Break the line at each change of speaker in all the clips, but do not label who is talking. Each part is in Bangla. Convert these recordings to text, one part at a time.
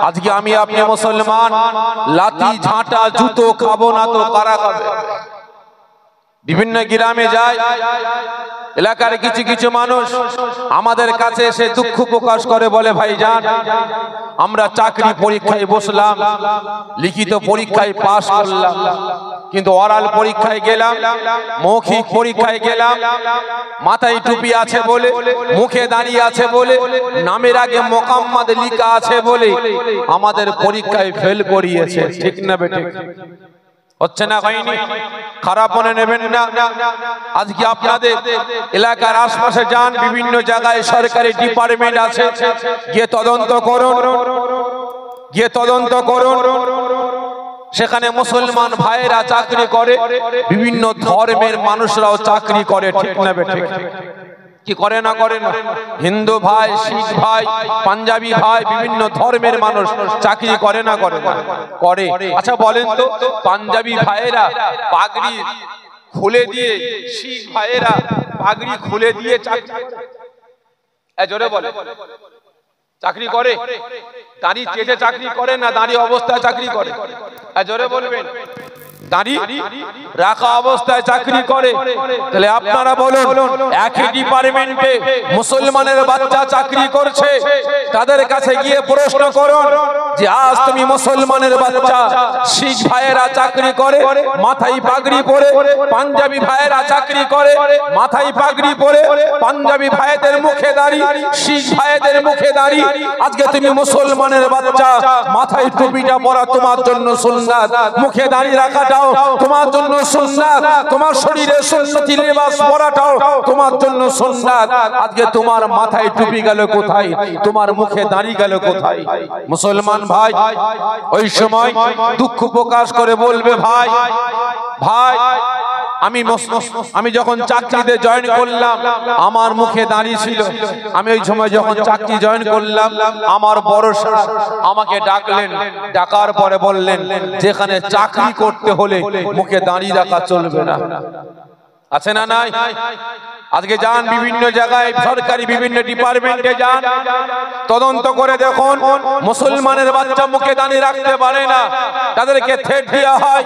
আজকে আমি আপনি মুসলমান, লাঠি ঝাঁটা জুতো খাবো না তো কারা খাবে? বিভিন্ন গ্রামে যায়, এলাকার কিছু কিছু মানুষ আমাদের কাছে এসে দুঃখ প্রকাশ করে, বলে ভাইজান আমরা চাকরি পরীক্ষায় বসলাম, লিখিত পরীক্ষায় পাশ করলাম, কিন্তু ওরাল পরীক্ষায় গেলাম, মৌখিক পরীক্ষায় গেলাম, মাথায় টুপি আছে বলে, মুখে দাঁড়িয়ে আছে বলে, নামের আগে মোকাম্মদ লিখা আছে বলে আমাদের পরীক্ষায় ফেল করিয়েছে। ঠিক না বেঠিক? হচ্ছে না, হয়নি? খারাপ মনে নেবেন না। আজকে আপনাদের এলাকার আশপাশে যান, বিভিন্ন জায়গায় সরকারি ডিপার্টমেন্ট আছে, গিয়ে তদন্ত করুন, গিয়ে তদন্ত করুন। সেখানে মুসলমান ভাইয়েরা চাকরি করে, বিভিন্ন ধর্মের মানুষরাও চাকরি করে। ঠিক না বেঠিক? কি করে না করে না? হিন্দু ভাই, শিখ ভাই, পাঞ্জাবি ভাই, বিভিন্ন ধর্মের মানুষ চাকরি করে না করে না? করে। আচ্ছা বলেন তো, পাঞ্জাবি ভাইয়েরা পাগড়ি খুলে দিয়ে, শিখ ভাইয়েরা পাগড়ি খুলে দিয়ে চাকরি, জোরে বলে, চাকরি করে? দাড়ি চেটে চাকরি করে না দাড়ি অবস্থায় চাকরি করে? জোরে বলবেন। দাড়ি রাখা অবস্থায় চাকরি করে। তাহলে আপনারা বলুন, একই ডিপার্টমেন্টে মুসলমানের বাচ্চা চাকরি করছে, তাদের কাছে গিয়ে প্রশ্ন করুন যে আজ তুমি মুসলমানের বাচ্চা, শিখ ভাইয়েরা চাকরি করে মাথায় পাগড়ি পরে, পাঞ্জাবি ভাইয়েরা চাকরি করে মাথায় পাগড়ি পরে, পাঞ্জাবি ভাইদের মুখে দাড়ি, শিখ ভাইদের মুখে দাড়ি, আজকে তুমি মুসলমানের বাচ্চা, মাথায় টুপিটা পরা তোমার জন্য সুন্নাত, মুখে দাড়ি রাখাটাও তোমার জন্য সুন্নাত, তোমার শরীরে সুন্নতি লিবাস পরাটাও তোমার জন্য সুন্নাত। আজকে তোমার মাথায় টুপি গেল কোথায়? তোমার মুখে দাড়ি গেল কোথায়? মুসলমান ভাই ওই সময় দুঃখ প্রকাশ করে বলবে, ভাই ভাই আমি যখন চাকরিতে জয়েন করলাম আমার মুখে দাঁড়িয়ে ছিল, আমি ওই সময় যখন চাকরি জয়েন করলাম আমার বড় স্যার আমাকে ডাকলেন, ডাকার পরে বললেন যেখানে চাকরি করতে হলে মুখে দাঁড়িয়ে রাখা চলবে না। আছে না নাই? আজকে যান বিভিন্ন জায়গায়, সরকারি বিভিন্ন ডিপার্টমেন্টে যান, তদন্ত করে দেখুন মুসলমানের বাচ্চা মুখে দাঁড়িয়ে রাখতে পারে না, তাদেরকে থ্রেট দেওয়া হয়,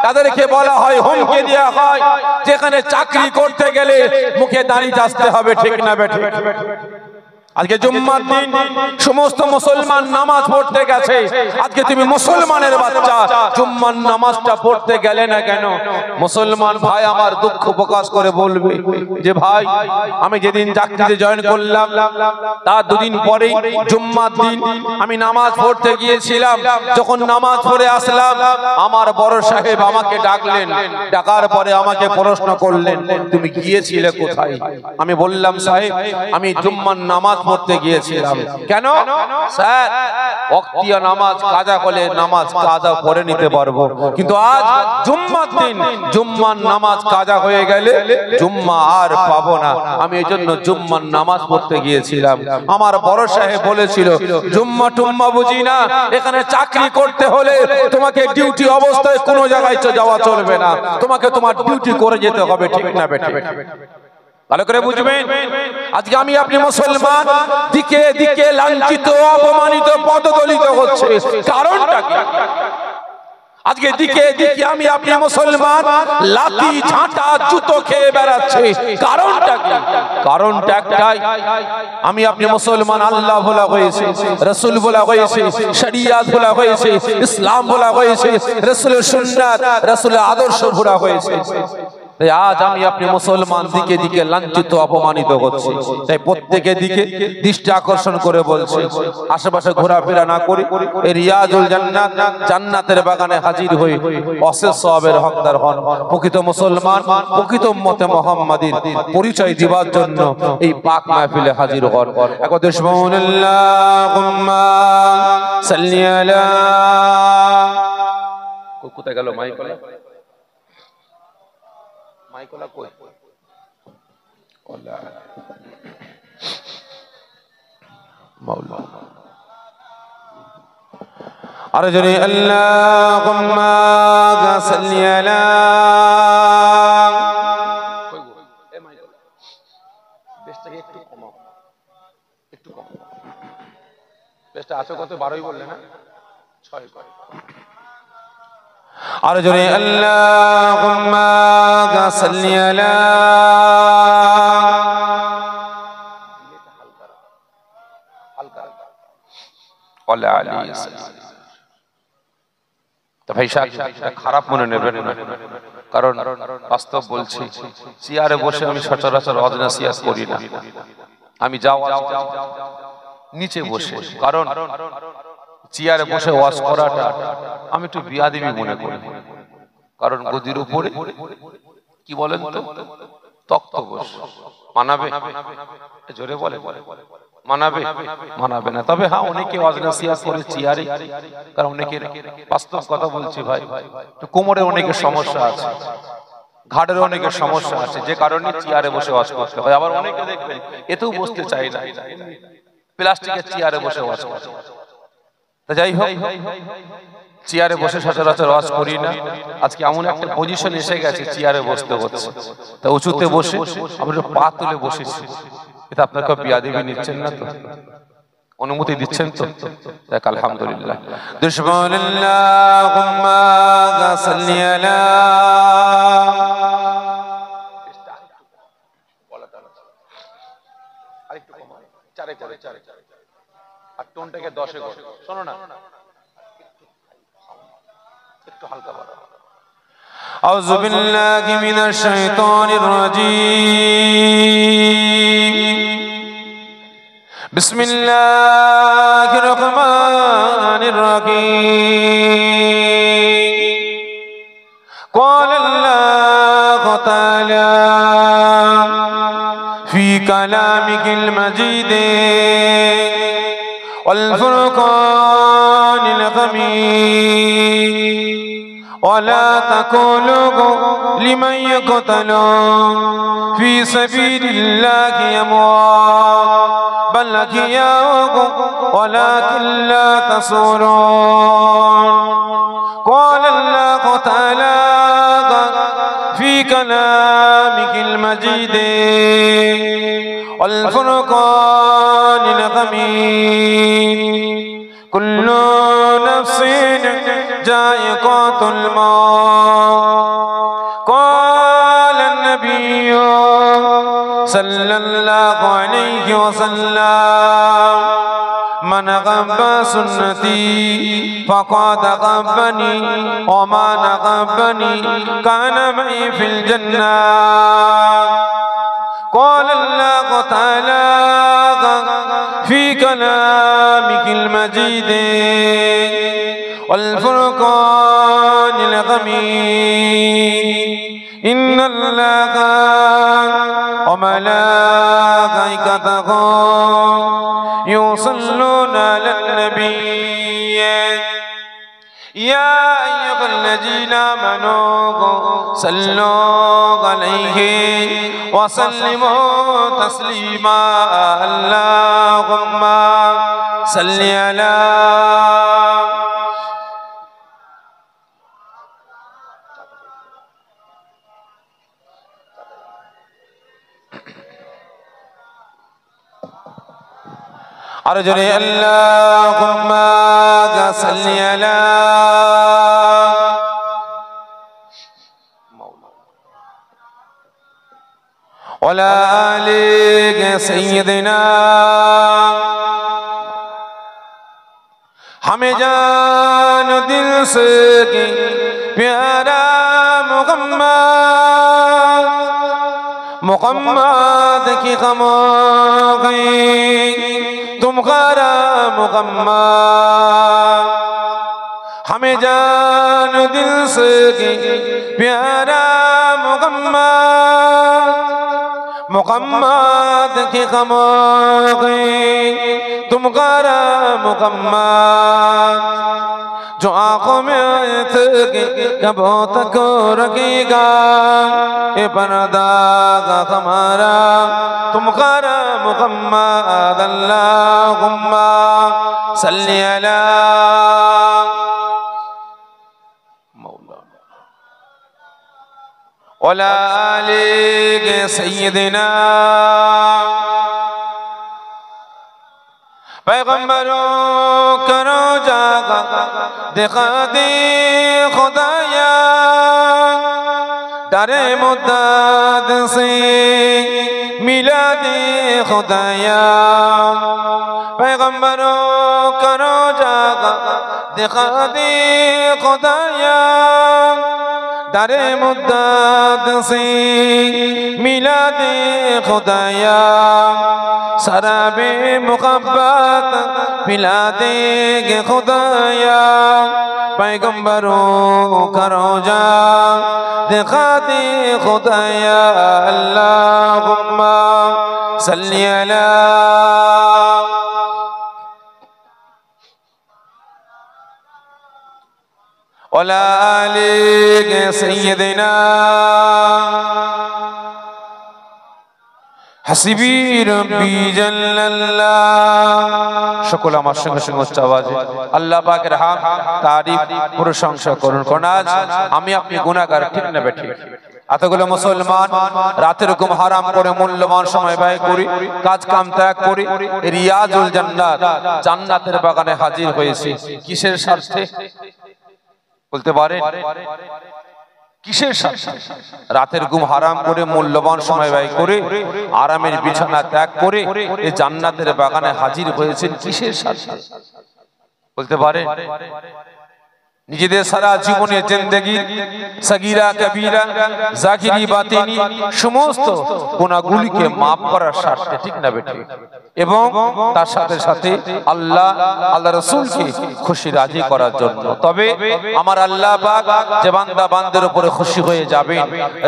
তাদেরকে বলা হয়, হুমকি দেওয়া হয়, যেখানে চাকরি করতে গেলে মুখে দাঁড়িয়ে আসতে হবে। ঠিক না বেঠিক? আজকে জুম্মার দিন সমস্ত মুসলমান নামাজ পড়তে গেছে, আজকে তুমি মুসলমানের বাচ্চা জুম্মার নামাজটা পড়তে গেলে না কেন? মুসলমান ভাই আমার দুঃখ প্রকাশ করে বলবে যে ভাই আমি যেদিন চাকরিতে জয়েন করলাম তার দুদিন পরেই জুম্মার দিন আমি নামাজ পড়তে গিয়েছিলাম, যখন নামাজ পড়ে আসলাম আমার বড় সাহেব আমাকে ডাকলেন, ডাকার পরে আমাকে প্রশ্ন করলেন তুমি গিয়েছিলে কোথায়? আমি বললাম সাহেব আমি জুম্মার নামাজ পড়তে গিয়েছিলাম। কেন? স্যার ওয়াক্তিয়া নামাজ কাজা করলে নামাজ কাজা করে নিতে পারবো, কিন্তু আজ জুম্মার দিন, জুম্মার নামাজ কাজা হয়ে গেলে জুম্মা আর পাবো না, আমি এজন্য জুম্মার নামাজ পড়তে গিয়েছিলাম। আমার বড় সাহেব বলেছিল জুম্মা টুম্মা বুঝি না, এখানে চাকরি করতে হলে তোমাকে ডিউটি অবস্থায় কোনো জায়গায় যাওয়া চলবে না, তোমাকে তোমার ডিউটি করে যেতে হবে। ঠিক না বেঠিক? ভালো করে বুঝবেন। আজকে আমি আপনি মুসলমান দিকে দিকে লাঞ্ছিত, অপমানিত, পদদলিত হচ্ছে, কারণটা কি? আজকে দিকে দিকে আমি আপনি মুসলমান লাঠি ঝাঁটা জুতো খেয়ে বেড়াচ্ছে, কারণটা কি? কারণটা একটাই, আমি আপনি মুসলমান আল্লাহ বলা হয়েছে, রাসূল বলা হয়েছে, শরিয়াত বলা হয়েছে, ইসলাম বলা হয়েছে, রাসূলের সুন্নাত, রাসূলের আদর্শ বলা হয়েছে। আজ আমি আপনি মুসলমান দিকে দিকে লাঞ্ছিত, অপমানিত হচ্ছে। তাই প্রত্যেকে দিকে দৃষ্টি আকর্ষণ করে বলছে আশেপাশে ঘোরাফেরা না করি, এই রিয়াজুল জান্নাত, জান্নাতের বাগানে হাজির হয়ে অশেষ সওয়াবের হকদার হন। প্রকৃত মুসলমান, প্রকৃত উম্মতে মুহাম্মাদীর পরিচয় দিবার জন্য এই পাক মাহফিলে হাজির হন। একদে সুবহানাল্লাহুম্মা সাল্লি আলা, কোথায় গেল মাইকলা? মাইকলা কই? ওলা মাওলা আরে জোরে আল্লাহুম্মা সাল্লি আলা, এ মাইকলা বেশটাকে একটু কমাও, একটু কমাও, বেশটা আছো কত 12ই বললে না 6 করে আর জোরে আল্লাহুম্মা সাল্লি আলা ওয়ালা আলি তো ভাই সাহেব খারাপ মনে নেবেন না কারণ বাস্তব বলছি চেয়ারে বসে আমি সচরাচর ওয়াজ নসিহত করি না আমি যাও নিচে বসে কারণ চেয়ারে বসে ওয়াজ করাটা আমি একটু বিয়াদবি মনে করি কারণ গদির উপরে কি বলেন তো তক্ত বস মানাবে জোরে বলে মানাবে মানাবে না তবে হ্যাঁ অনেকে ওয়াজ নসিহত করে চেয়ারে কারণ অনেকের বাস্তব কথা বলছি ভাই তো কোমরে অনেকের সমস্যা আছে ঘাড়ের অনেকের সমস্যা আছে যে কারণে চেয়ারে বসে ওয়াজ করতে হয় আবার অনেকে দেখবেন এতেও বসতে চায় না প্লাস্টিকের চেয়ারে বসে ওয়াজ করতে তা যাই হোক চেয়ারে বসে সচরাচর ওয়াজ করি না আজকে এমন একটা পজিশন এসে গেছে চেয়ারে বসতে হচ্ছে তা উঁচুতে বসে আমরা পা তুলে বসেছি এটা আপনার কেউ বিয়াদবি নিচ্ছেন না তো অনুমতি দিচ্ছেন তো দেখ আলহামদুলিল্লাহ দুশমানাল্লাহুম্মা সাল্লি আলা আরেকটু কমাও চারে আর টোনটাকে 10 এ করো শোনো না একটু হালকা বাড়াও আউযু বিল্লাহি মিনাশ শাইতানির রাজীম বিসমিল্লাহির রহমানির রহিম قال الله تعالى في كلامه المجيد والفرقان الحميد ولا تقولوا لمن يقتل في سبيل الله أموات بل أحياء ولكن لا تشعرون قال الله تعالى في كلامه المجيد والفرقان الحميد كل نفس ذائقة الموت قال النبي صلى الله عليه وسلم من غب سنتي فقد غبني ومن غبني كان معي في الجنة قال الله تعالى في كلامه المجيد والفرقان الحميد إن الله وملائكته يصلون على النبي يا أيها الذين آمنوا صلوا عليه وسلموا تسليما اللهم صل على أرجو اللهم صل على وعلى آل سيدنا हमें जान दिल से प्यारा मुहम्मद मुहम्मद की खामोशी तुम्हारा मुहम्मद हमें जान दिल से प्यारा मुहम्मद मुहम्मद की खामोशी तुम्हारा मुहम्मद जो आंखों में आए थे कब तक रखेगा ये पर्दा हमारा तुम्हारा मुहम्मद अल्लाहुम्मा सल्ली अला मौलाना वला आले सय्यदना पैगंबरों करो जागा दिखा दे खुदाया दरे मुद्दत से मिला दे खुदाया पैगंबरों करो जागा दिखा दे खुदाया दरे मुद्दत से मिला दे खुदाया शराबे मुहब्बत पिला देगे खुदाया पैगंबरों का रोजा दिखा दे खुदाया अल्लाहुम्मा सल्ली अला वला आले सय्यदिना हसीबी रब्बी जल्लल्लाह সকল আমার সঙ্গে সঙ্গে উচ্চ আওয়াজে আল্লাহ পাকের হামদ তারিফ প্রশংসা করুন কারণ আজ আমি আপনি গুনাহগার ঠিক না বেঠিক এতগুলো মুসলমান রাতের ঘুম হারাম করে মূল্যবান সময় ব্যয় করি কাজ কাম ত্যাগ করি রিয়াজুল জান্নাত জান্নাতের বাগানে হাজির হয়েছি কিসের স্বার্থে বলতে পারেন কিসের স্বার্থে রাতের ঘুম হারাম করে মূল্যবান সময় ব্যয় করে আরামের বিছানা ত্যাগ করে এই জান্নাতের বাগানে হাজির হয়েছেন কিসের স্বার্থে বলতে পারেন নিজেদের সারা জীবনের জিন্দেগি সগীরা কবীরা জাকিরি বাতিনি সমস্ত গুনাহগুলিকে maaf করার স্বার্থে ঠিক না বেঠিক এবং তার সাথে সাথে আল্লাহ রাসূলকে খুশি রাজি করার জন্য তবে আমার আল্লাহ পাক যে বান্দা বান্দার উপরে খুশি হয়ে যাবেন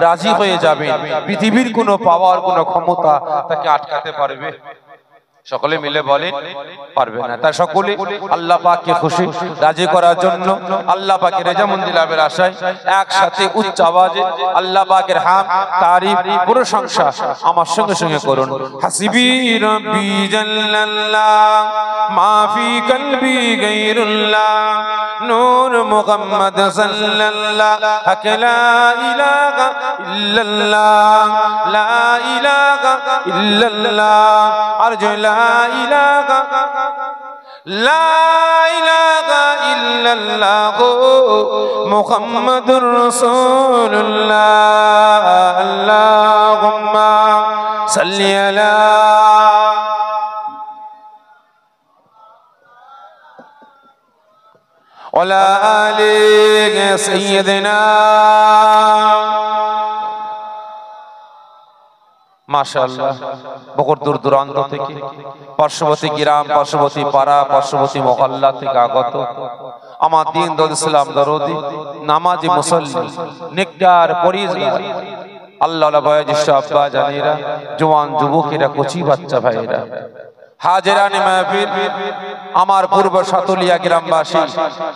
রাজি হয়ে যাবেন পৃথিবীর কোনো পাওয়ার কোনো ক্ষমতা তাকে আটকাতে পারবে সকলে মিলে বলেন পারবে না তাই সকলে আল্লাহ পাককে খুশি রাজি করার জন্য আল্লাহ পাকের রেজামন্দি লাভের আশায় একসাথে উচ্চ আওয়াজে আল্লাহ পাকের হামদ তারিফ প্রশংসা আমার সঙ্গে সঙ্গে করুন হাসিবি রব্বি জাল্লাল্লাহ মা ফি কলবি গায়রুল্লাহ নূর মুহাম্মদ সাল্লাল্লাহ হক লা ইলাহা ইল্লাল্লাহ লা ইলাহা ইল্লাল্লাহ আরজু لا إله إلا الله محمد رسول الله اللهم صل على وعلى آل سيدنا মাশাআল্লাহ বহুত দূর দূরান্ত থেকে পার্শ্ববর্তী গ্রাম পার্শ্ববর্তী পাড়া পার্শ্ববর্তী মহল্লা থেকে আগত আমার দিন দরুদ সালাম দরদি নামাজি মুসল্লি নেককার পরিজগার আল্লাহর বয়োজ্যেষ্ঠ আব্বা জানেরা জওয়ান যুবকেরা কচি বাচ্চা ভাইরা হাজিরানে মাহফিল আমার পূর্ব সাতুলিয়া গ্রামবাসী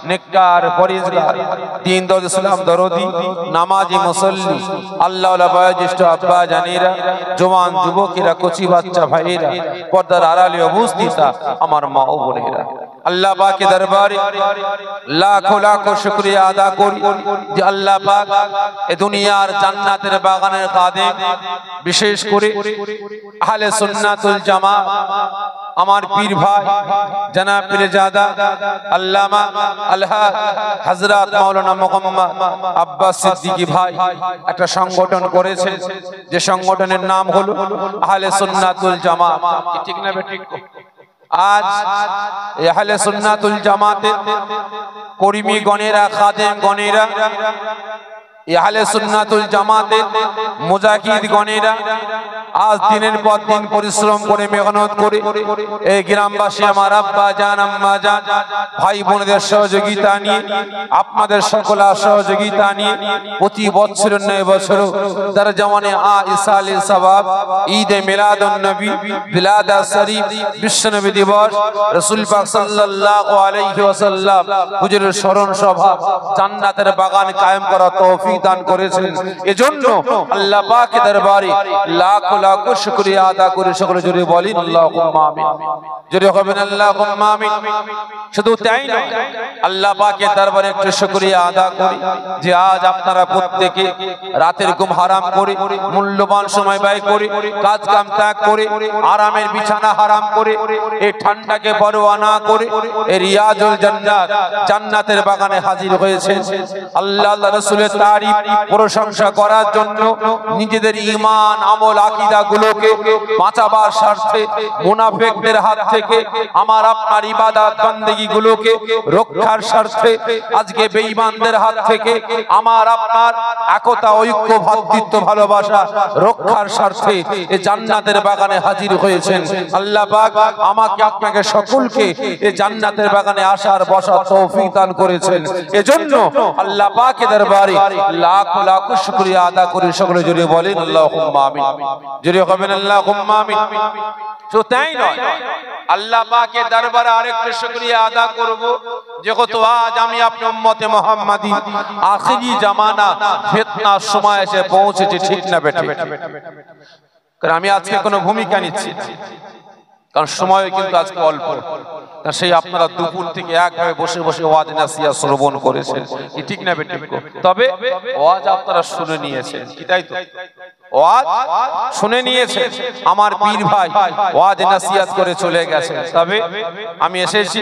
নেককার পরিজগার দিন দরুদ সালাম দরদি নামাজি মুসল্লি আল্লাহর বয়োজ্যেষ্ঠ আব্বা জানেরা জওয়ান যুবকেরা কচি বাচ্চা ভাইরা পর্দার আড়ালে উপস্থিত আমার মা ও বোনেরা আল্লাহ পাকের দরবারে লাখো লাখো শুকরিয়া আদা করি যে আল্লাহ পাক এই দুনিয়ার জান্নাতের বাগানের খাদেম বিশেষ করে আহলে সুন্নাতুল জামাত আমার পীর ভাই জনাব পীরজাদা আল্লামা আলহাজ হযরত মাওলানা মুহাম্মদ আব্বাস সিদ্দিকী ভাই একটা সংগঠন করেছে যে সংগঠনের নাম হলো আহলে সুন্নাতুল জামাত ঠিক না বেঠিক आज আহলে সুন্নাতুল জামাতের কর্মী গণেরা খাদেম গণেরা আহলে সুন্নাতুল জামাতের মুজাহিদ গণেরা আজ দিনের পর দিন পরিশ্রম করে মেহনত করে এই গ্রামবাসী আমার আব্বা জান আম্মা জান ভাই বোনদের সহযোগিতা নিয়ে আপনাদের সকলের সহযোগিতা নিয়ে প্রতি বছর নয় বছর তার জমানে ইসালে সওয়াব ঈদ মিলাদুন নবী বিলাদা শরীফ বিশ্বনবী দিবস রাসূল পাক সাল্লাল্লাহু আলাইহি ওয়াসাল্লাম হুজুরের স্মরণ সভা জান্নাতের বাগান কায়েম করা তৌফিক তৌফিক দান করেছেন। এজন্য আল্লাহ পাকের দরবারে লাখ লাখ শুকরিয়া আদা করে সকলে জোরে বলেন আল্লাহুম্মা আমিন। জোরে হবেন আল্লাহুম্মা আমিন। শুধু তাই নয়, আল্লাহ পাকের দরবারে একটু শুকরিয়া আদা করি যে আজ আপনারা প্রত্যেকে রাতের ঘুম হারাম করে, মূল্যবান সময় ব্যয় করে, কাজ কাম ত্যাগ করে, আরামের বিছানা হারাম করে, এই ঠান্ডাকে পরোয়া না করে এই রিয়াজুল জান্নাত জান্নাতের বাগানে হাজির হয়েছেন আল্লাহ রাসূলের তারিফ প্রশংসা করার জন্য, নিজেদের ঈমান আমল আকীদা গুলোকে বাঁচাবার স্বার্থে, মুনাফিকদের হাত থেকে আমার আপনার ইবাদত বান্দেগি গুলোকে রক্ষার স্বার্থে, আজকে বেঈমানদের হাত থেকে আমার আপনার একতা ঐক্য ভ্রাতৃত্ব ভালোবাসা রক্ষার স্বার্থে এই জান্নাতের বাগানে হাজির হয়েছেন। আল্লাহ পাক আমাকে আপনাকে সকলকে এই জান্নাতের বাগানে আসার বসার তৌফিক দান করেছেন। এজন্য আল্লাহ পাকের দরবারে লাখ লাখ শুকরিয়া আদা করে সকলে জোরে বলেন আল্লাহুম্মা আমিন। জোরে হবেন আল্লাহুম্মা আমিন। তো তাই নয়, আল্লাহ পাকের দরবারে আরেকটা শুকরিয়া আদা করব, যেহেতু আজ আমি আপনি উম্মতে মুহাম্মাদি আখিরি জামানা ফিতনার সময় এসে পৌঁছেছে, ঠিক না বেঠিক? কারণ আমি আজকে কোনো ভূমিকা নিচ্ছি না, কারণ সময় কিন্তু আজকে অল্প। সেই আপনারা দুপুর থেকে একভাবে বসে বসে ওয়াজ নাসিহত শ্রবণ করেছেন, কি ঠিক না বেঠিক? তবে ওয়াজ আপনারা শুনে নিয়েছেন, কি তাই তো? ওয়াজ শুনে নিয়েছেন, আমার পীর ভাই ওয়াজ নাসিহত করে চলে গেছেন। তবে আমি এসেছি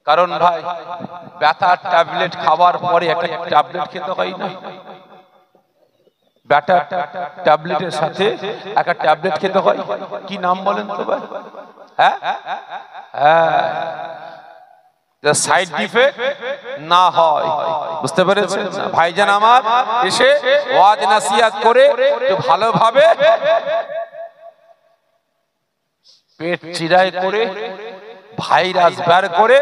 কারণ ভাই ব্যথার ট্যাবলেট খাওয়ার পরে একটা ট্যাবলেট খেতে হয় না? ব্যথার ট্যাবলেটের সাথে একটা ট্যাবলেট খেতে হয়, কি নাম বলেন তো ভাই? হ্যাঁ হ্যাঁ, সাইড ইফেক্ট না হয়, বুঝতে পেরেছেন? ভাইজান আমার এসে ওয়াজ নাসিহত করে ভালোভাবে পেট চিরাই করে ভাইরাস বের করে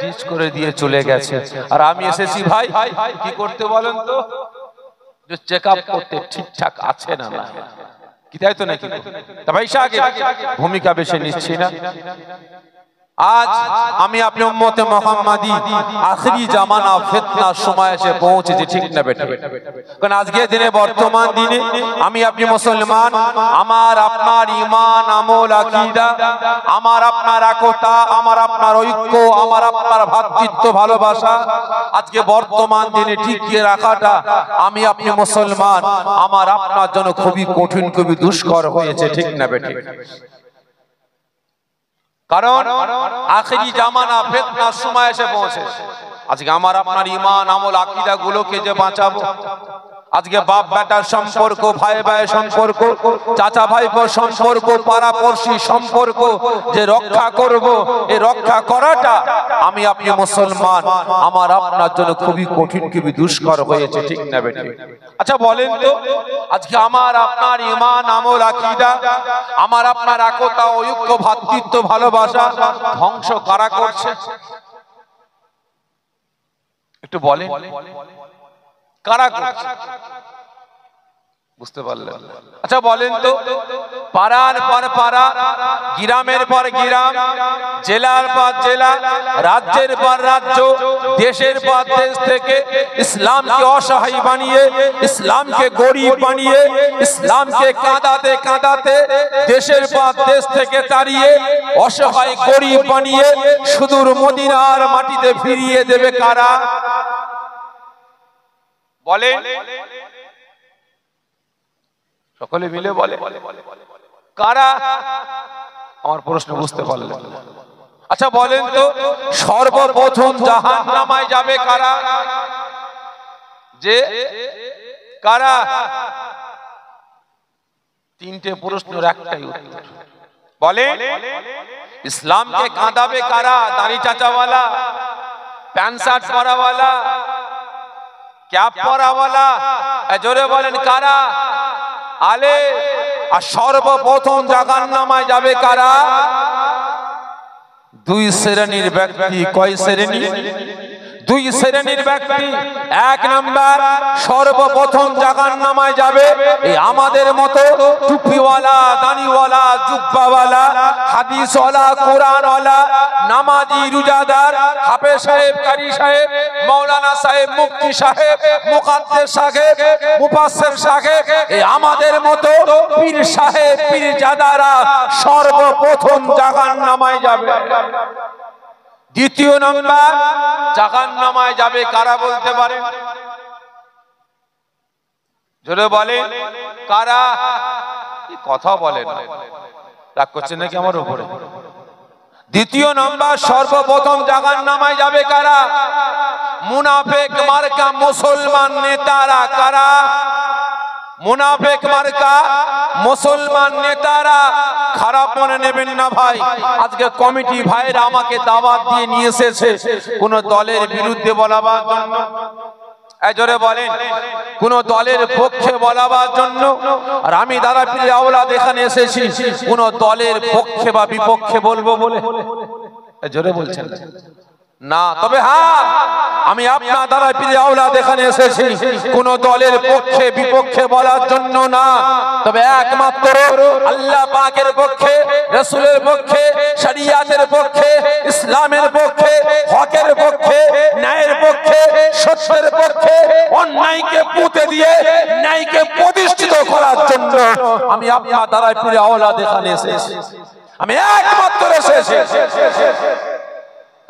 টিচ করে দিয়ে চলে গেছে। আর আমি এসেছি ভাই কি করতে বলেন তো? যে চেকআপ করতে ঠিকঠাক আছে না না, কি তাই তো নাকি? তা ভাই আগে ভূমিকা বেশি নিচ্ছি না। আজ আমি আপনি উম্মতে মুহাম্মাদি আখিরি জামানা ফিতনার সময় এসে পৌঁছেছি, ঠিক না বেঠিক? কারণ আজকে দিনে বর্তমান দিনে আমি আপনি মুসলমান, আমার আপনার ঈমান আমল আকীদা, আমার আপনার একতা, আমার আপনার ঐক্য, আমার আপনার ভ্রাতৃত্ব ভালোবাসা আজকে বর্তমান দিনে টিকিয়ে রাখাটা আমি আপনি মুসলমান আমার আপনার জন্য খুবই কঠিন, খুবই দুষ্কর হয়েছে, ঠিক না বেঠিক? কারণ আখিরি জামানা ফিতনার সময় এসে পৌঁছেছে। আজকে আমার আপনার ঈমান আমল আকীদা গুলোকে যে বাঁচাবো, আজকে বাপ বেটার সম্পর্ক, ভাই ভাইয়ের সম্পর্ক, চাচা ভাইপোর সম্পর্ক, পাড়াপড়শি সম্পর্ক যে রক্ষা করব, এই রক্ষা করাটা আমি আপনি মুসলমান আমার আপনার জন্য খুবই কঠিন, খুবই দুষ্কর হয়েছে, ঠিক না বেঠিক? আচ্ছা বলেন তো, আজকে আমার আপনার ঈমান আমল আকীদা, আমার আপনার একতা ঐক্য ভ্রাতৃত্ব ভালোবাসা ধ্বংস কারা করছে? একটু বলেন, কারা করছে? বুঝতে পারলেন? আচ্ছা বলেন তো, পাড়ার পর পাড়া, গ্রামের পর গ্রাম, জেলার পর জেলা, রাজ্যের পর রাজ্য, দেশের পর দেশ থেকে ইসলামকে অসহায় বানিয়ে, ইসলামকে গরিব বানিয়ে, ইসলামকে কাঁদাতে কাঁদাতে দেশের পর দেশ থেকে তাড়িয়ে অসহায় গরিব বানিয়ে সুদূর মদিনার মাটিতে ফিরিয়ে দেবে কারা? বলে সকলে মিলে বলে কারা? আমার প্রশ্ন বুঝতে পারলেন? আচ্ছা বলেন তো, সর্বপ্রথম জাহান্নামায় যাবে কারা? যে কারা? তিনটে প্রশ্নের একটাই উত্তর। বলে ইসলামকে কাঁদাবে কারা? দাড়ি চাচাওয়ালা, প্যান্ট শার্ট পরাওয়ালা, ক্যাপ পরাওয়ালা, জোরে বলেন কারা? আলে। আর সর্বপ্রথম জাহান্নামায় যাবে কারা? দুই শ্রেণীর ব্যক্তি। কয় শ্রেণী? দুই শ্রেণীর ব্যক্তি। এক নাম্বার, সর্বপ্রথম জাহান্নামে যাবে এই আমাদের মতো টুপিওয়ালা, দাড়িওয়ালা, জুব্বাওয়ালা, হাদিসওয়ালা, কোরআনওয়ালা, নামাজি, রোজাদার, হাফেজ সাহেব, কারি সাহেব, মাওলানা সাহেব, মুফতি সাহেব, মুকাদ্দেস সাহেব, মুফাসসির সাহেব, এই আমাদের মতো পীর সাহেব, পীরজাদারা সর্বপ্রথম জাহান্নামে যাবে। দ্বিতীয় নাম্বার, জাহান্নামে যাবে কারা বলতে পারে? জোরে বলে কারা? কথা বলেন, রাগ করছেন নাকি আমার উপরে? দ্বিতীয় নাম্বার, সর্বপ্রথম জাহান্নামে যাবে কারা? মুনাফিক মার্কা মুসলমান নেতারা। কারা? মুনাফিক মার্কা মুসলমান নেতারা। খারাপ মনে নেবেন না ভাই, আজকে কমিটি ভাইরা আমাকে দাওয়াত দিয়ে নিয়ে এসেছে কোন দলের বিরুদ্ধে বলাবার জন্য, জোরে বলেন, কোন দলের পক্ষে বলাবার জন্য। আর আমি দাদা পীর আওলাদ এখানে এসেছি কোন দলের পক্ষে বা বিপক্ষে বলবো বলে? জোরে বলছেন না। তবে হ্যাঁ, আমি আপনার দ্বারা পীর আওলাদ এখানে এসেছি কোন দলের পক্ষে বিপক্ষে বলার জন্য না, তবে একমাত্র আল্লাহ পাকের পক্ষে, রাসূলের পক্ষে, শরিয়াতের পক্ষে, ইসলামের পক্ষে, হকের পক্ষে, ন্যায়ের পক্ষে, সত্যের পক্ষে, অন্যায়কে পুঁতে দিয়ে ন্যায়কে প্রতিষ্ঠিত করার জন্য আমি আপনার দ্বারা পীর আওলাদ এখানে এসেছি। আমি একমাত্র এসেছি।